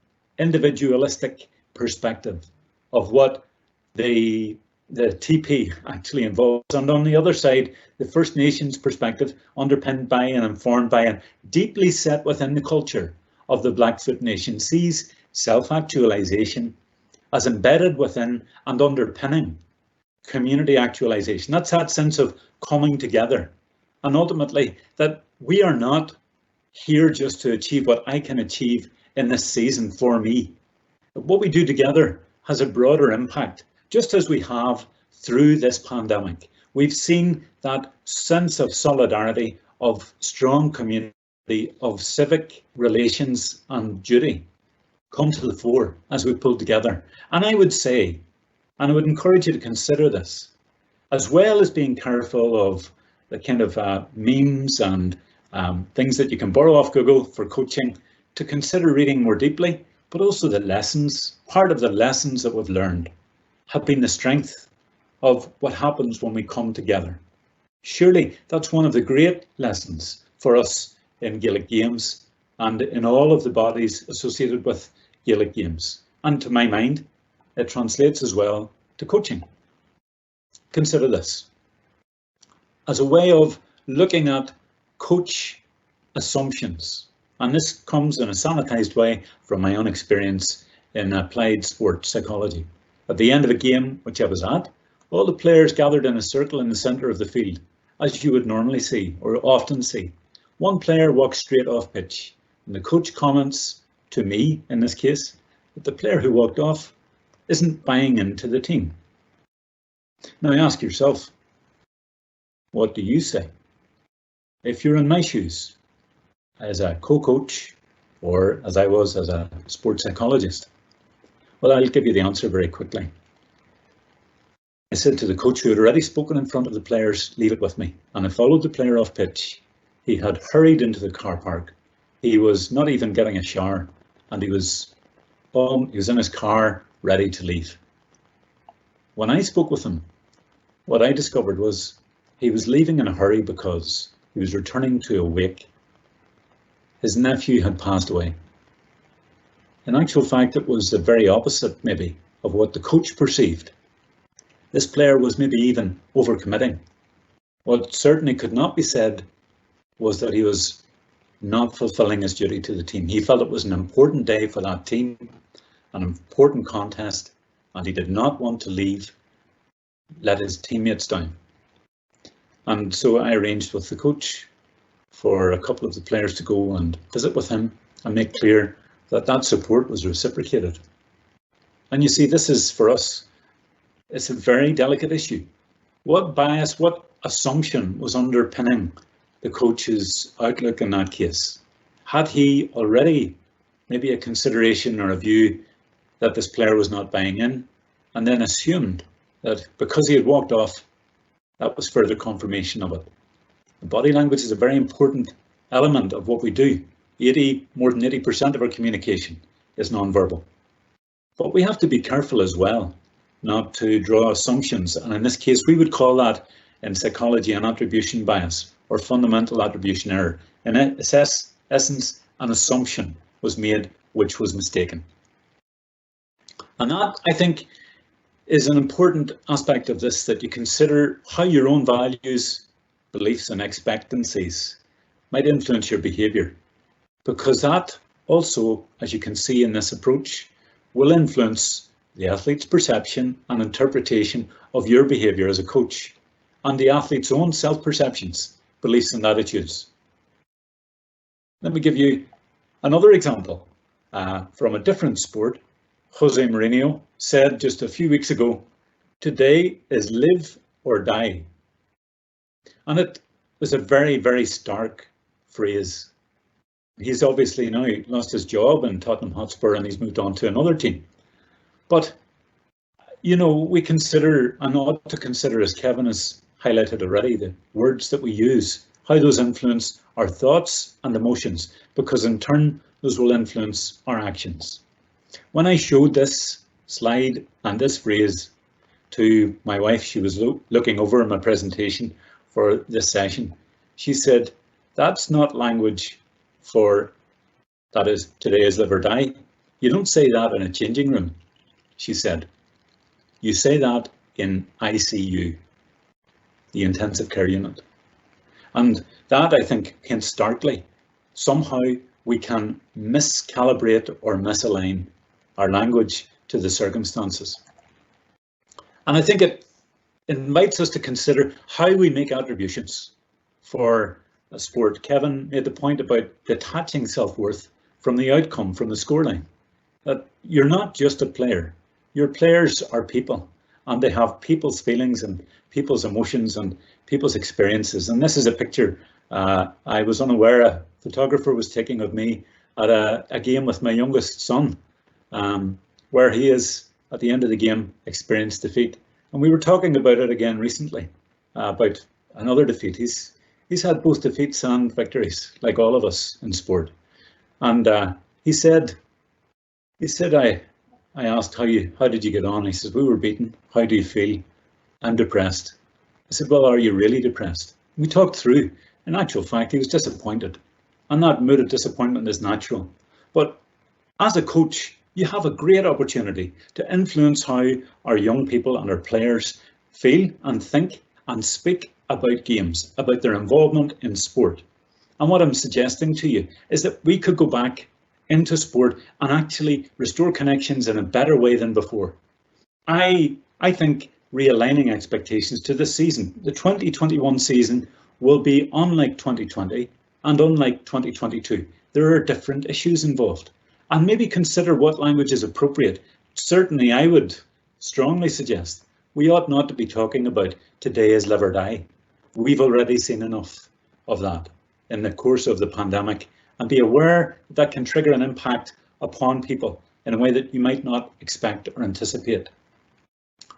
individualistic perspective of what the TP actually involves, and on the other side, the First Nations perspective, underpinned by and informed by and deeply set within the culture of the Blackfoot Nation, sees self-actualization as embedded within and underpinning community actualization. That's that sense of coming together, and ultimately that we are not here just to achieve what I can achieve in this season for me. But what we do together has a broader impact, just as we have through this pandemic. We've seen that sense of solidarity, of strong community, of civic relations and duty come to the fore as we pull together. And I would say, and I would encourage you to consider this, as well as being careful of the kind of memes and things that you can borrow off Google for coaching, to consider reading more deeply, but also the lessons. Part of the lessons that we've learned have been the strength of what happens when we come together. Surely that's one of the great lessons for us in Gaelic games and in all of the bodies associated with Gaelic games. And to my mind, it translates as well to coaching. Consider this as a way of looking at coach assumptions. And this comes in a sanitized way from my own experience in applied sports psychology. At the end of a game, which I was at, all the players gathered in a circle in the centre of the field, as you would normally see or often see. One player walks straight off pitch, and the coach comments to me, in this case, that the player who walked off isn't buying into the team. Now ask yourself, what do you say? If you're in my shoes, as a co-coach, or as I was as a sports psychologist? Well, I'll give you the answer very quickly. I said to the coach who had already spoken in front of the players, leave it with me. And I followed the player off pitch. He had hurried into the car park. He was not even getting a shower, and he was in his car ready to leave. When I spoke with him, what I discovered was he was leaving in a hurry because he was returning to a wake. His nephew had passed away. In actual fact, it was the very opposite, maybe, of what the coach perceived. This player was maybe even overcommitting. What certainly could not be said was that he was not fulfilling his duty to the team. He felt it was an important day for that team, an important contest, and he did not want to leave, let his teammates down. And so I arranged with the coach for a couple of the players to go and visit with him and make clear that that support was reciprocated. And you see, this is for us, it's a very delicate issue. What bias, what assumption was underpinning the coach's outlook in that case? Had he already maybe a consideration or a view that this player was not buying in, and then assumed that because he had walked off, that was further confirmation of it? The body language is a very important element of what we do. More than 80% of our communication is non-verbal. But we have to be careful as well not to draw assumptions, and in this case we would call that in psychology an attribution bias or fundamental attribution error. In essence, an assumption was made which was mistaken. And that, I think, is an important aspect of this, that you consider how your own values, beliefs and expectancies might influence your behaviour, because that also, as you can see in this approach, will influence the athlete's perception and interpretation of your behaviour as a coach, and the athlete's own self-perceptions, beliefs and attitudes. Let me give you another example from a different sport. Jose Mourinho said just a few weeks ago, "Today is live or die." And it was a very, very stark phrase. He's obviously now lost his job in Tottenham Hotspur and he's moved on to another team. But, you know, we consider and ought to consider, as Kevin has highlighted already, the words that we use, how those influence our thoughts and emotions, because in turn, those will influence our actions. When I showed this slide and this phrase to my wife, she was looking over my presentation for this session. She said, "That's not language for that is today is live or die. You don't say that in a changing room, she said. You say that in ICU, the intensive care unit. And that, I think, hints starkly. Somehow we can miscalibrate or misalign our language to the circumstances. And I think it invites us to consider how we make attributions for a sport. Kevin made the point about detaching self-worth from the outcome, from the scoreline. That you're not just a player. Your players are people, and they have people's feelings and people's emotions and people's experiences. And this is a picture I was unaware a photographer was taking of me at a game with my youngest son, where he is, at the end of the game, experienced defeat. And we were talking about it again recently, about another defeat. He's had both defeats and victories, like all of us in sport. And he said, I asked, how did you get on? He says, we were beaten. How do you feel? I'm depressed. I said, well, are you really depressed? We talked through. In actual fact, he was disappointed. And that mood of disappointment is natural. But as a coach, you have a great opportunity to influence how our young people and our players feel and think and speak about games, about their involvement in sport. And what I'm suggesting to you is that we could go back into sport and actually restore connections in a better way than before. I think realigning expectations to this season, the 2021 season, will be unlike 2020 and unlike 2022. There are different issues involved. And maybe consider what language is appropriate. Certainly, I would strongly suggest we ought not to be talking about today is live or die. We've already seen enough of that in the course of the pandemic, and be aware that can trigger an impact upon people in a way that you might not expect or anticipate.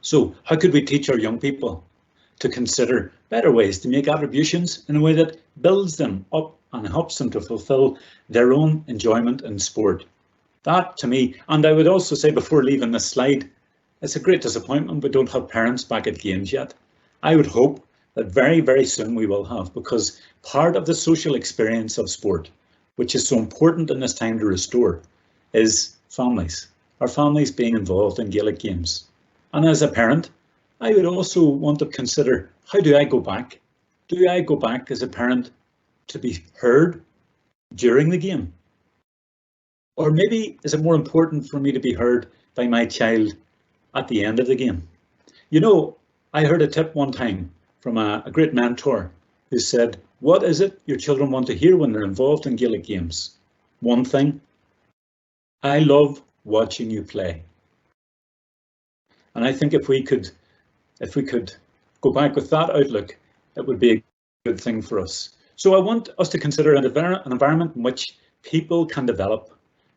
So how could we teach our young people to consider better ways to make attributions in a way that builds them up and helps them to fulfill their own enjoyment in sport? That, to me, and I would also say before leaving this slide, it's a great disappointment we don't have parents back at games yet. I would hope that very, very soon we will have, because part of the social experience of sport, which is so important in this time to restore, is families. Our families being involved in Gaelic games. And as a parent, I would also want to consider, how do I go back? Do I go back as a parent to be heard during the game? Or maybe is it more important for me to be heard by my child at the end of the game? You know, I heard a tip one time from a great mentor who said, what is it your children want to hear when they're involved in Gaelic games? One thing, I love watching you play. And I think if we could go back with that outlook, it would be a good thing for us. So I want us to consider an environment in which people can develop.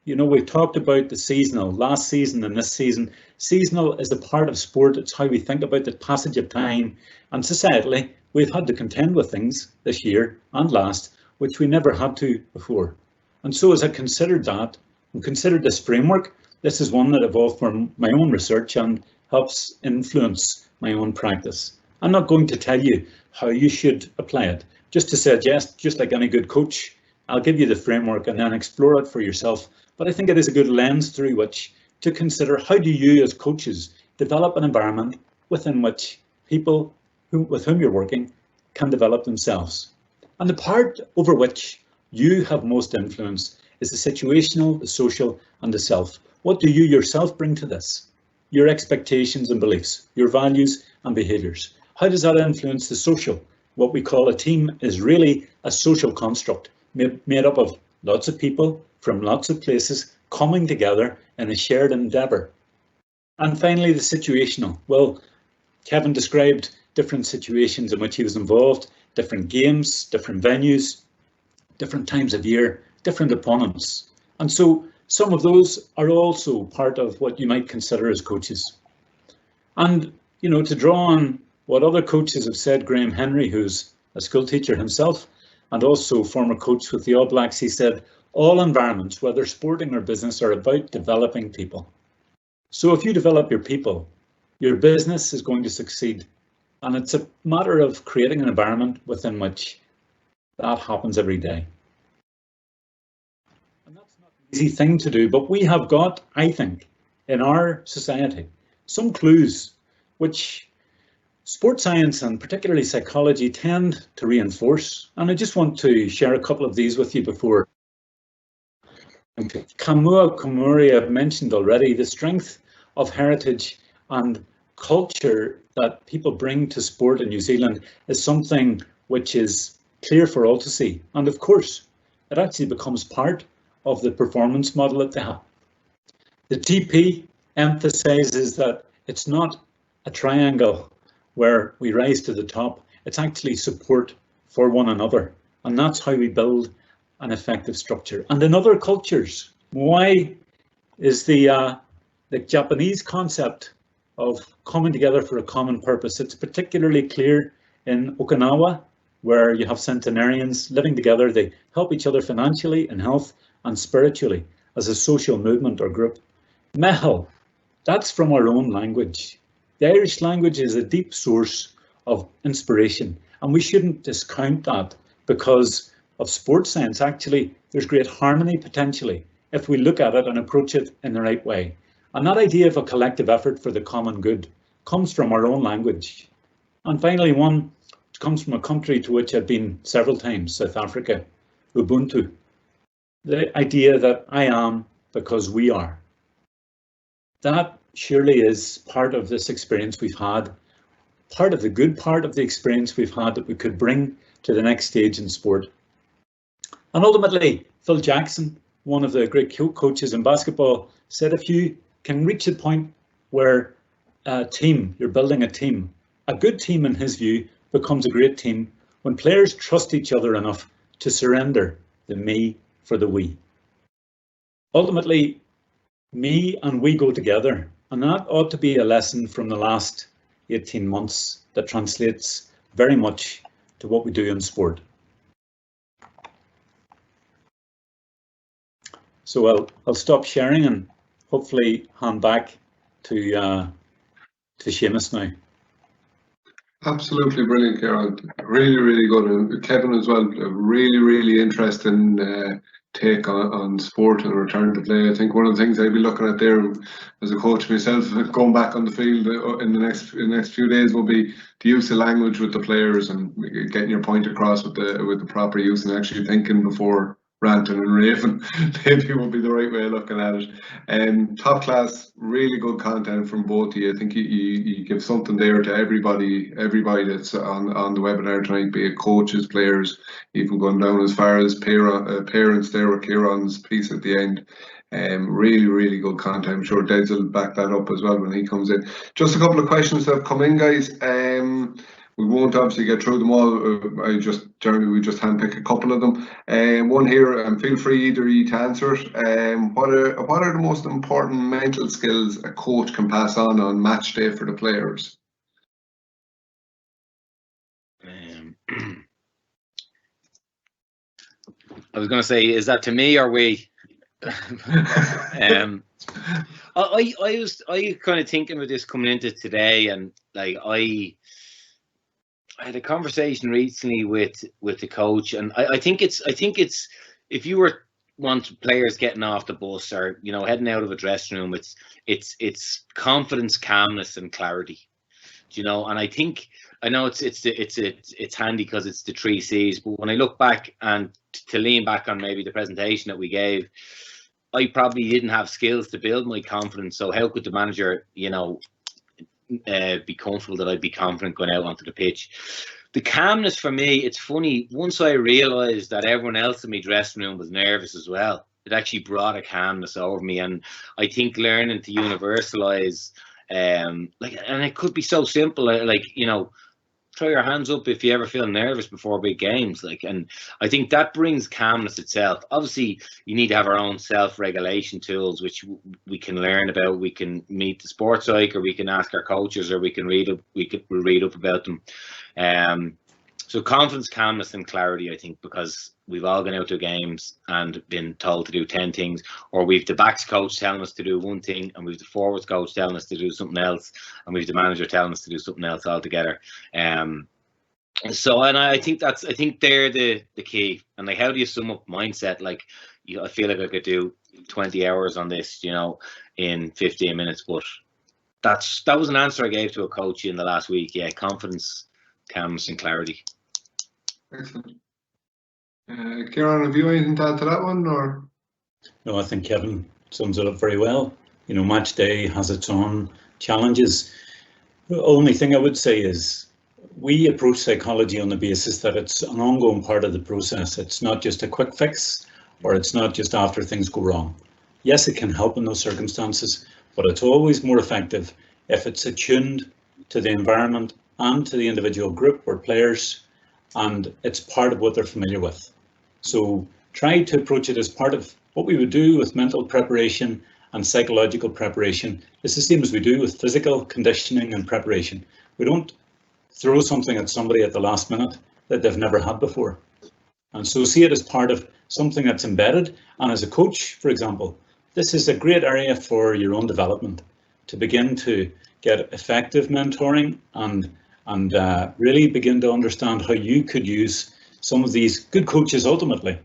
You know, we've talked about the seasonal, last season and this season. Seasonal is a part of sport. It's how we think about the passage of time. And societally, we've had to contend with things this year and last, which we never had to before. And so as I considered that and considered this framework, this is one that evolved from my own research and helps influence my own practice. I'm not going to tell you how you should apply it, just to suggest, just like any good coach, I'll give you the framework and then explore it for yourself. But I think it is a good lens through which to consider, how do you as coaches develop an environment within which people with whom you're working can develop themselves. And the part over which you have most influence is the situational, the social and the self. What do you yourself bring to this? Your expectations and beliefs, your values and behaviours. How does that influence the social? What we call a team is really a social construct made up of lots of people from lots of places coming together in a shared endeavour. And finally, the situational. Well, Kevin described different situations in which he was involved, different games, different venues, different times of year, different opponents. And so some of those are also part of what you might consider as coaches. And, you know, to draw on what other coaches have said, Graham Henry, who's a school teacher himself, and also former coach with the All Blacks, he said, all environments, whether sporting or business, are about developing people. So if you develop your people, your business is going to succeed. And it's a matter of creating an environment within which that happens every day. And that's not easy thing to do, but we have got, I think, in our society, some clues which sports science and particularly psychology tend to reinforce. And I just want to share a couple of these with you before. Kamua Kumuri, I've mentioned already, the strength of heritage and culture that people bring to sport in New Zealand is something which is clear for all to see. And of course, it actually becomes part of the performance model that they have. The TP emphasizes that it's not a triangle where we rise to the top, it's actually support for one another. And that's how we build an effective structure. And in other cultures, why is the Japanese concept of coming together for a common purpose? It's particularly clear in Okinawa, where you have centenarians living together. They help each other financially, in health, and spiritually as a social movement or group. Mehel, that's from our own language. The Irish language is a deep source of inspiration, and we shouldn't discount that because of sports science. Actually, there's great harmony potentially if we look at it and approach it in the right way. And that idea of a collective effort for the common good comes from our own language. And finally, one which comes from a country to which I've been several times, South Africa, Ubuntu. The idea that I am because we are. That surely is part of this experience we've had, part of the good part of the experience we've had that we could bring to the next stage in sport. And ultimately, Phil Jackson, one of the great coaches in basketball, said if you can reach a point where a team, you're building a team, a good team in his view becomes a great team when players trust each other enough to surrender the me for the we. Ultimately, me and we go together, and that ought to be a lesson from the last 18 months that translates very much to what we do in sport. So I'll stop sharing and hopefully hand back to Seamus now. Absolutely brilliant, Ciaran. Really, really good. And Kevin as well, a really, really interesting take on sport and return to play. I think one of the things I'd be looking at there as a coach myself, going back on the field in the next few days, will be the use of language with the players and getting your point across with the proper use and actually thinking before ranting and raving. Maybe would be the right way of looking at it. Top class, really good content from both of you. I think you give something there to everybody that's on the webinar tonight, be it coaches, players, even going down as far as parents there with Ciaran's piece at the end. Really, really good content. I'm sure Des will back that up as well when he comes in. Just a couple of questions that have come in, guys. We won't obviously get through them all. We just handpick a couple of them. One here, and feel free either you to answer it. What are the most important mental skills a coach can pass on match day for the players? I was going to say, is that to me or we? I was kind of thinking about this coming into today, and like I had a conversation recently with the coach, and I think it's if you want players getting off the bus or heading out of a dressing room, it's confidence, calmness, and clarity. And I know it's handy because it's the 3 C's, but when I look back and to lean back on maybe the presentation that we gave, I probably didn't have skills to build my confidence. So how could the manager, be comfortable that I'd be confident going out onto the pitch? The calmness for me, it's funny, once I realised that everyone else in my dressing room was nervous as well, it actually brought a calmness over me. And I think learning to universalise, and it could be so simple, throw your hands up if you ever feel nervous before big games, and I think that brings calmness itself. Obviously, you need to have our own self-regulation tools, which we can learn about. We can meet the sports psych, or we can ask our coaches, or we can read up about them. So confidence, calmness, and clarity, I think, because we've all gone out to games and been told to do 10 things, or we've the backs coach telling us to do one thing, and we've the forwards coach telling us to do something else, and we've the manager telling us to do something else altogether. So, and I think they're the key. And how do you sum up mindset? I feel like I could do, 20 hours on this, you know, in 15 minutes. But that was an answer I gave to a coach in the last week. Yeah, confidence, calmness, and clarity. Excellent. Ciaran, have you anything to add to that one, or? No, I think Kevin sums it up very well. You know, match day has its own challenges. The only thing I would say is we approach psychology on the basis that it's an ongoing part of the process. It's not just a quick fix, or it's not just after things go wrong. Yes, it can help in those circumstances, but it's always more effective if it's attuned to the environment and to the individual group or players, and it's part of what they're familiar with. So try to approach it as part of what we would do with mental preparation and psychological preparation. It's the same as we do with physical conditioning and preparation. We don't throw something at somebody at the last minute that they've never had before. And so see it as part of something that's embedded. And as a coach, for example, this is a great area for your own development, to begin to get effective mentoring and really begin to understand how you could use some of these. Good coaches ultimately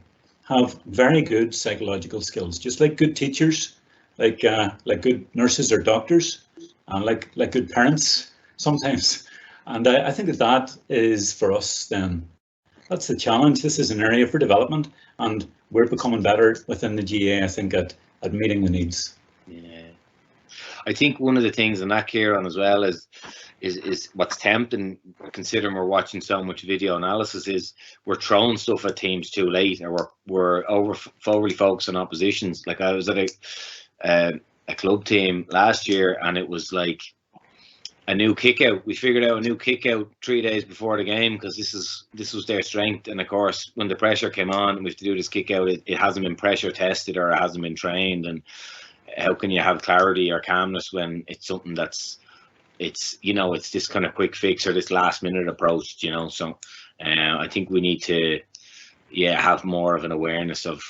have very good psychological skills, just like good teachers, like good nurses or doctors, and like good parents sometimes. And I think that is for us then. That's the challenge. This is an area for development, and we're becoming better within the GAA, I think, at meeting the needs. Yeah, I think one of the things in that, Ciaran, as well is what's tempting, considering we're watching so much video analysis, is we're throwing stuff at teams too late, or we're overly focused on oppositions. Like I was at a club team last year, and it was like a new kick out. We figured out a new kick out 3 days before the game, because this was their strength. And of course, when the pressure came on, we have to do this kick out. It hasn't been pressure tested, or it hasn't been trained. And how can you have clarity or calmness when it's something it's this kind of quick fix or this last minute approach, you know? So I think we need to have more of an awareness of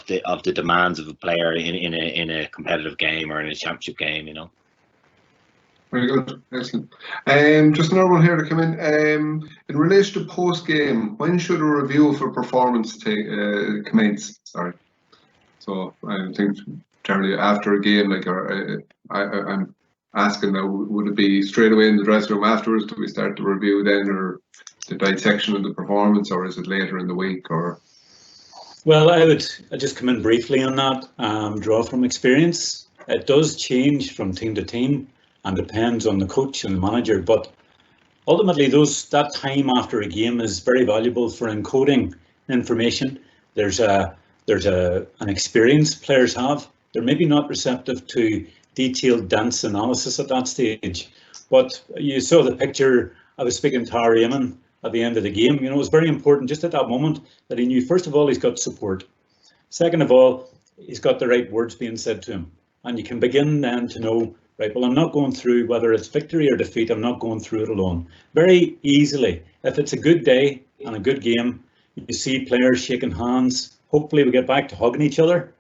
the demands of a player in a competitive game or in a championship game, you know. Very good, excellent. Just another one here to come in. In relation to post game, when should a review for performance commence? Sorry. So I think generally after a game, like, I'm asking now, would it be straight away in the dressing room afterwards? Do we start the review then, or the dissection of the performance, or is it later in the week? Or? Well, I just come in briefly on that. Draw from experience. It does change from team to team and depends on the coach and the manager, but ultimately that time after a game is very valuable for encoding information. There's an experience players have. They're maybe not receptive to detailed, dense analysis at that stage, but you saw the picture. I was speaking to Harry Eamon at the end of the game. You know, it was very important just at that moment that he knew, first of all, he's got support. Second of all, he's got the right words being said to him. And you can begin then to know, right, well, I'm not going through, whether it's victory or defeat, I'm not going through it alone. Very easily, if it's a good day and a good game, you see players shaking hands. Hopefully we get back to hugging each other,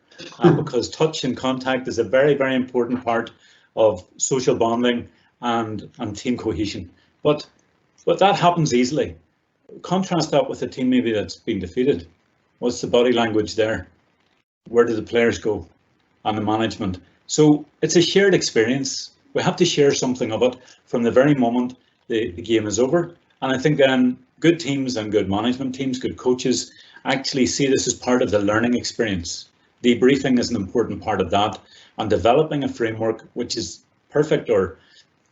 because touch and contact is a very, very important part of social bonding and team cohesion. But that happens easily. Contrast that with a team maybe that's been defeated. What's the body language there? Where do the players go? And the management. So it's a shared experience. We have to share something of it from the very moment the game is over. And I think then good teams and good management teams, good coaches, actually see this as part of the learning experience. Debriefing is an important part of that, and developing a framework which is perfect or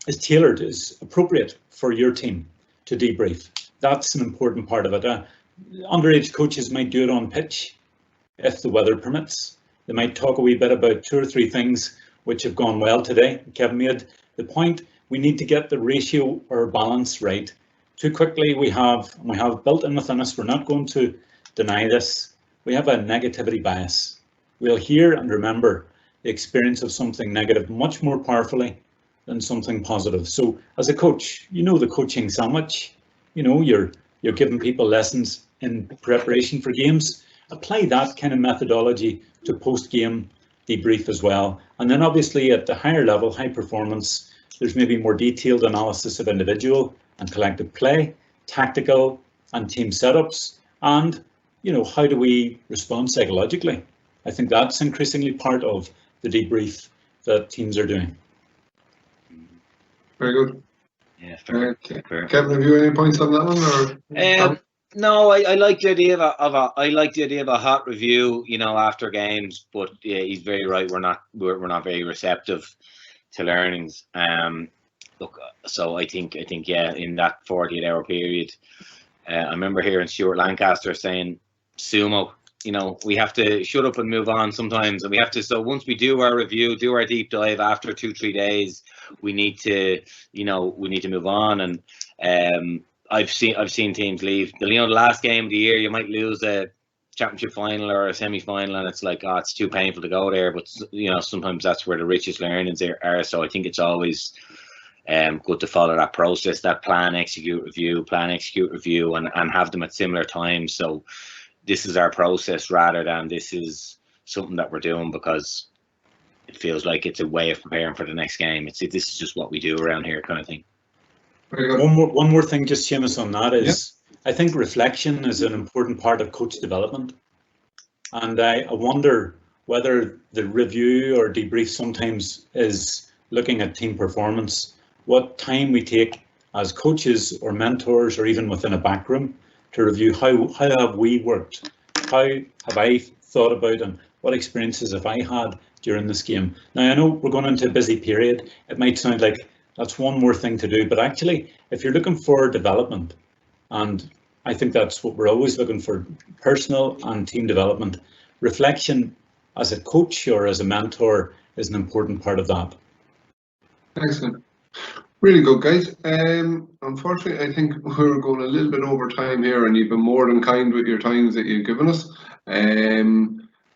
is tailored, is appropriate for your team to debrief. That's an important part of it. Underage coaches might do it on pitch if the weather permits. They might talk a wee bit about 2 or 3 things which have gone well today. Kevin made the point, we need to get the ratio or balance right. Too quickly we have built in within us, we're not going to deny this, we have a negativity bias. We'll hear and remember the experience of something negative much more powerfully than something positive. So as a coach, you know the coaching sandwich, you know, you're giving people lessons in preparation for games. Apply that kind of methodology to post-game debrief as well. And then obviously at the higher level, high performance, there's maybe more detailed analysis of individual and collective play, tactical and team setups, and, you know, how do we respond psychologically? I think that's increasingly part of the debrief that teams are doing. Very good. Yeah, fair. Kevin, have you any points on that one? Or no, I like the idea of a hot review, you know, after games. But yeah, he's very right. We're not very receptive to learnings. Look, so I think yeah, in that 48-hour period, I remember hearing Stuart Lancaster saying, "Sumo, you know, we have to shut up and move on sometimes, and we have to. So once we do our review, do our deep dive after 2-3 days, we need to move on." And I've seen teams leave. You know, the last game of the year, you might lose a championship final or a semi-final, and it's like, oh, it's too painful to go there. But you know, sometimes that's where the richest learnings are. So I think it's always good to follow that process, that plan, execute, review, and have them at similar times. So this is our process rather than this is something that we're doing because it feels like it's a way of preparing for the next game. This is just what we do around here, kind of thing. One more thing, just Seamus, on that is, I think reflection is an important part of coach development, and I wonder whether the review or debrief sometimes is looking at team performance, what time we take as coaches or mentors or even within a back room to review how have we worked, how have I thought about, and what experiences have I had during this game. Now I know we're going into a busy period, it might sound like that's one more thing to do, but actually if you're looking for development, and I think that's what we're always looking for, personal and team development, reflection as a coach or as a mentor is an important part of that. Excellent. Really good, guys. Unfortunately, I think we're going a little bit over time here, and you've been more than kind with your times that you've given us.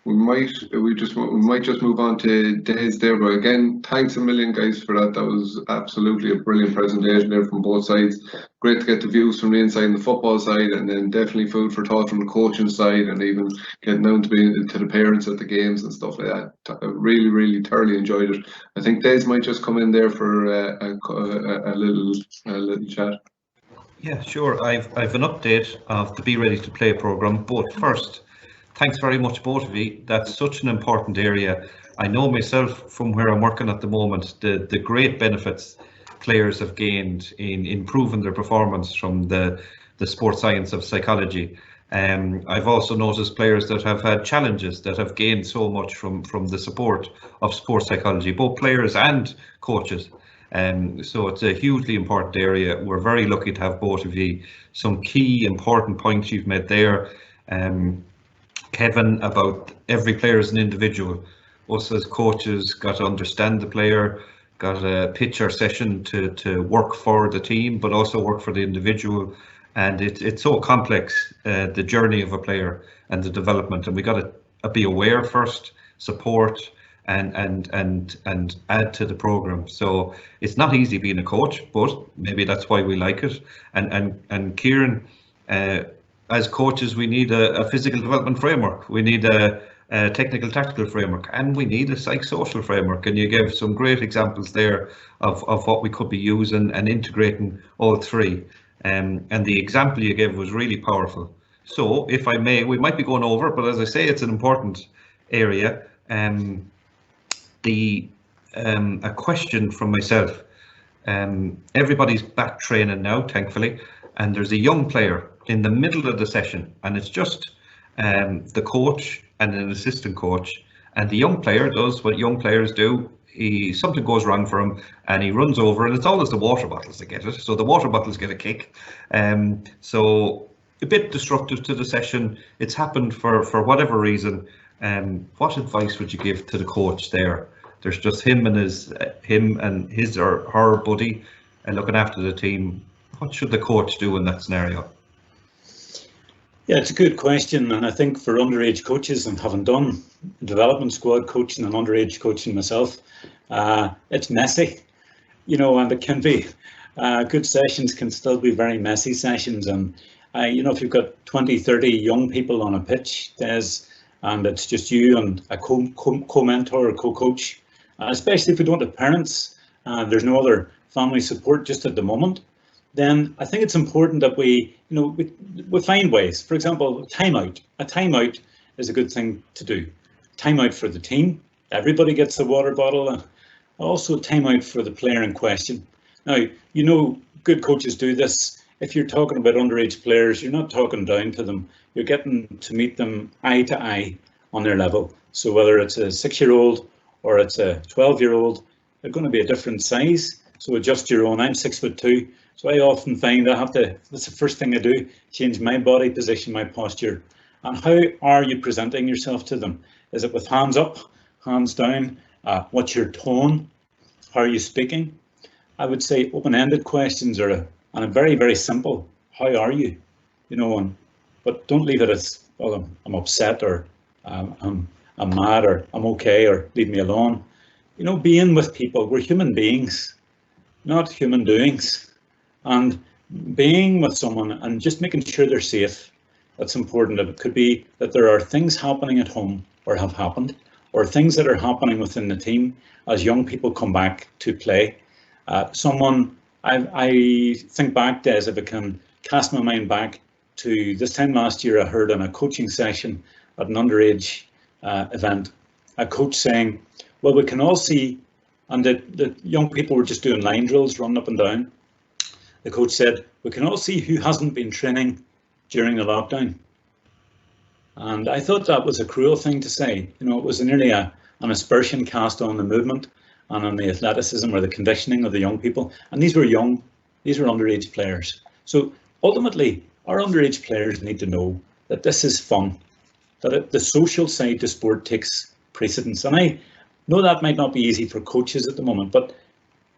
We might just move on to Des there, but again, thanks a million, guys, for that. That was absolutely a brilliant presentation there from both sides. Great to get the views from the inside and the football side, and then definitely food for thought from the coaching side, and even getting down to the parents at the games and stuff like that. I really thoroughly enjoyed it. I think Des might just come in there for a little chat. Yeah, sure. I've an update of the Be Ready to Play program, but first, thanks very much, both of you. That's such an important area. I know myself from where I'm working at the moment, the great benefits players have gained in improving their performance from the sports science of psychology. I've also noticed players that have had challenges that have gained so much from the support of sports psychology, both players and coaches. So it's a hugely important area. We're very lucky to have both of you. Some key important points you've made there. Kevin, about every player as an individual. Us as coaches got to understand the player, got a pitch our session to work for the team, but also work for the individual. And it's so complex, the journey of a player and the development. And we got to be aware first, support, and add to the program. So it's not easy being a coach, but maybe that's why we like it. And Ciaran, as coaches, we need a physical development framework. We need a technical tactical framework, and we need a psychosocial framework. And you gave some great examples there of what we could be using and integrating all three. And the example you gave was really powerful. So if I may, we might be going over, but as I say, it's an important area. A question from myself. Everybody's back training now, thankfully, and there's a young player in the middle of the session, and it's just the coach and an assistant coach, and the young player does what young players do. Something goes wrong for him and he runs over, and it's always the water bottles that get it, so the water bottles get a kick. So a bit disruptive to the session. It's happened for whatever reason. What advice would you give to the coach there? There's just him and his or her buddy looking after the team. What should the coach do in that scenario? Yeah, it's a good question, and I think for underage coaches, and having done development squad coaching and underage coaching myself, it's messy, you know, and it can be good sessions can still be very messy sessions. And you know, if you've got 20-30 young people on a pitch, and it's just you and a co-mentor or co-coach, especially if we don't have parents, there's no other family support just at the moment, then I think it's important that we find ways. For example, a timeout is a good thing to do. time out for the team. Everybody gets the water bottle. Also time out for the player in question. Now, you know, good coaches do this. If you're talking about underage players, you're not talking down to them. You're getting to meet them eye to eye on their level. So whether it's a 6-year-old or it's a 12-year-old, they're going to be a different size. So adjust your own. I'm 6'2", so I often find I have to, that's the first thing I do, change my body position, my posture. And how are you presenting yourself to them? Is it with hands up, hands down? What's your tone? How are you speaking? I would say open-ended questions are very, very simple. How are you? You know, but don't leave it as, well, I'm upset, or I'm mad, or I'm okay, or leave me alone. You know, being with people, we're human beings, not human doings. And being with someone and just making sure they're safe, that's important. It could be that there are things happening at home or have happened, or things that are happening within the team as young people come back to play. I think back, Des, if I can cast my mind back to this time last year, I heard in a coaching session at an underage event, a coach saying, well, we can all see, and the young people were just doing line drills, running up and down. The coach said, we can all see who hasn't been training during the lockdown. And I thought that was a cruel thing to say. You know, it was nearly an aspersion cast on the movement and on the athleticism or the conditioning of the young people. And these were young, these were underage players. So ultimately, our underage players need to know that this is fun, that the social side to sport takes precedence. And I know that might not be easy for coaches at the moment, but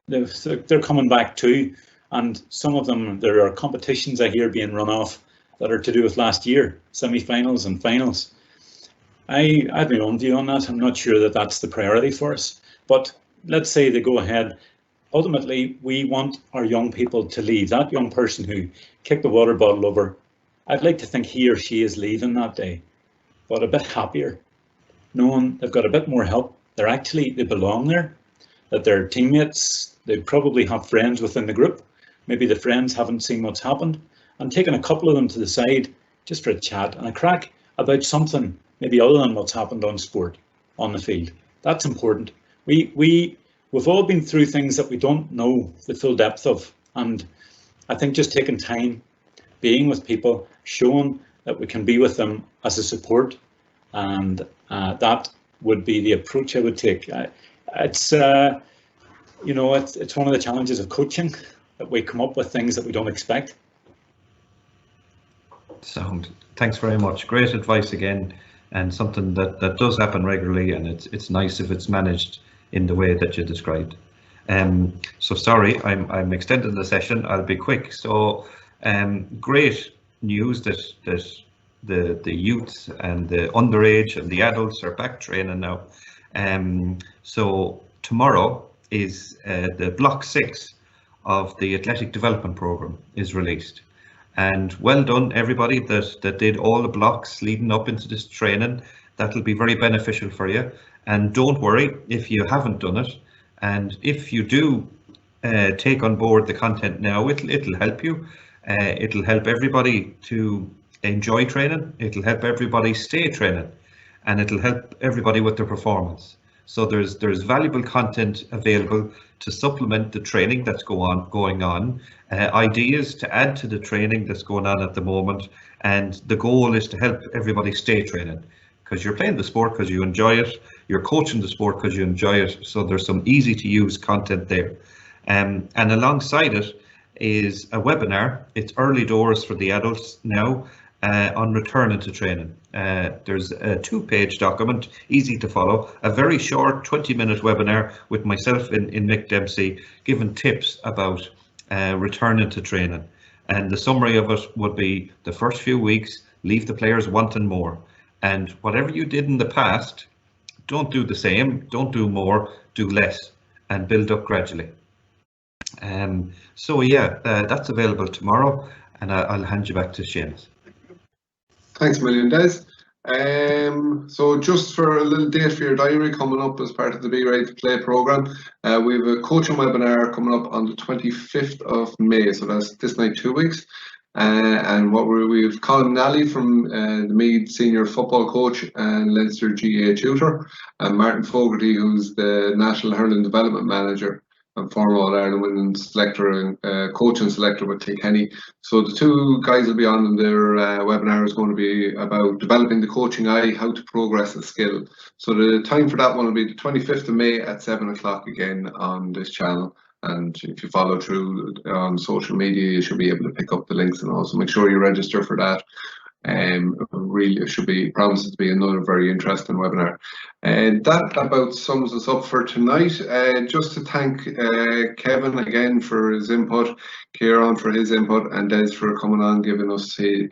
they're coming back too. And some of them, there are competitions I hear being run off that are to do with last year, semi-finals and finals. I have my own view on that. I'm not sure that that's the priority for us, but let's say they go ahead. Ultimately, we want our young people to leave. That young person who kicked the water bottle over, I'd like to think he or she is leaving that day, but a bit happier, knowing they've got a bit more help. They belong there, that their teammates, they probably have friends within the group. Maybe the friends haven't seen what's happened, and taking a couple of them to the side just for a chat and a crack about something maybe other than what's happened on sport, on the field. That's important. We've all been through things that we don't know the full depth of, and I think just taking time, being with people, showing that we can be with them as a support, and that would be the approach I would take. It's you know, it's one of the challenges of coaching, that we come up with things that we don't expect. Sound. Thanks very much. Great advice again, and something that does happen regularly, and it's nice if it's managed in the way that you described. So sorry, I'm extending the session. I'll be quick. So great news that the youth and the underage and the adults are back training now. So tomorrow is the block 6 of the athletic development program is released, and well done everybody that did all the blocks leading up into this training. That'll be very beneficial for you, and don't worry if you haven't done it, and if you do take on board the content now, it'll help you. It'll help everybody to enjoy training, it'll help everybody stay training, and it'll help everybody with their performance. So there's valuable content available to supplement the training that's going on, ideas to add to the training that's going on at the moment, and the goal is to help everybody stay training, because you're playing the sport because you enjoy it, you're coaching the sport because you enjoy it, so there's some easy to use content there. And alongside it is a webinar. It's early doors for the adults now, on returning to training. There's a 2-page document, easy to follow, a very short 20-minute webinar with myself in Mick Dempsey, giving tips about returning to training. And the summary of it would be the first few weeks, leave the players wanting more. And whatever you did in the past, don't do the same, don't do more, do less, and build up gradually. So yeah, that's available tomorrow, and I'll hand you back to Seamus. Thanks a million, Des. So just for a little date for your diary coming up as part of the Be Ready to Play program, we have a coaching webinar coming up on the 25th of May, so that's this night 2 weeks. And we've Colin Nally from the Meath senior football coach and Leinster GAA tutor, and Martin Fogarty, who's the National Hurling Development Manager and former All-Ireland winning selector and coach and selector with Kearney. So the two guys will be on, and their webinar is going to be about developing the coaching eye, how to progress a skill. So the time for that one will be the 25th of May at 7 o'clock again on this channel. And if you follow through on social media, you should be able to pick up the links, and also make sure you register for that. Really, it should be, promises to be another very interesting webinar. And that about sums us up for tonight. Just to thank Kevin again for his input, Ciaran for his input, and Des for coming on, giving us the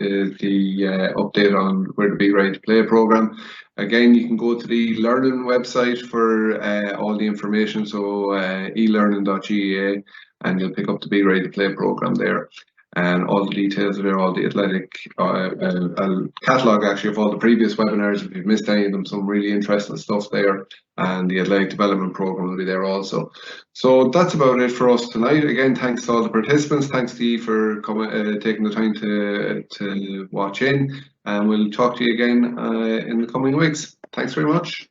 update on where the Be Ready to Play program. Again, you can go to the Learning website for all the information, so elearning.gaa, and you'll pick up the Be Ready to Play program there. And all the details are there, all the athletic catalogue actually of all the previous webinars. If you've missed any of them, some really interesting stuff there, and the athletic development program will be there also. So that's about it for us tonight. Again, thanks to all the participants. Thanks to you for coming, taking the time to watch in, and we'll talk to you again in the coming weeks. Thanks very much.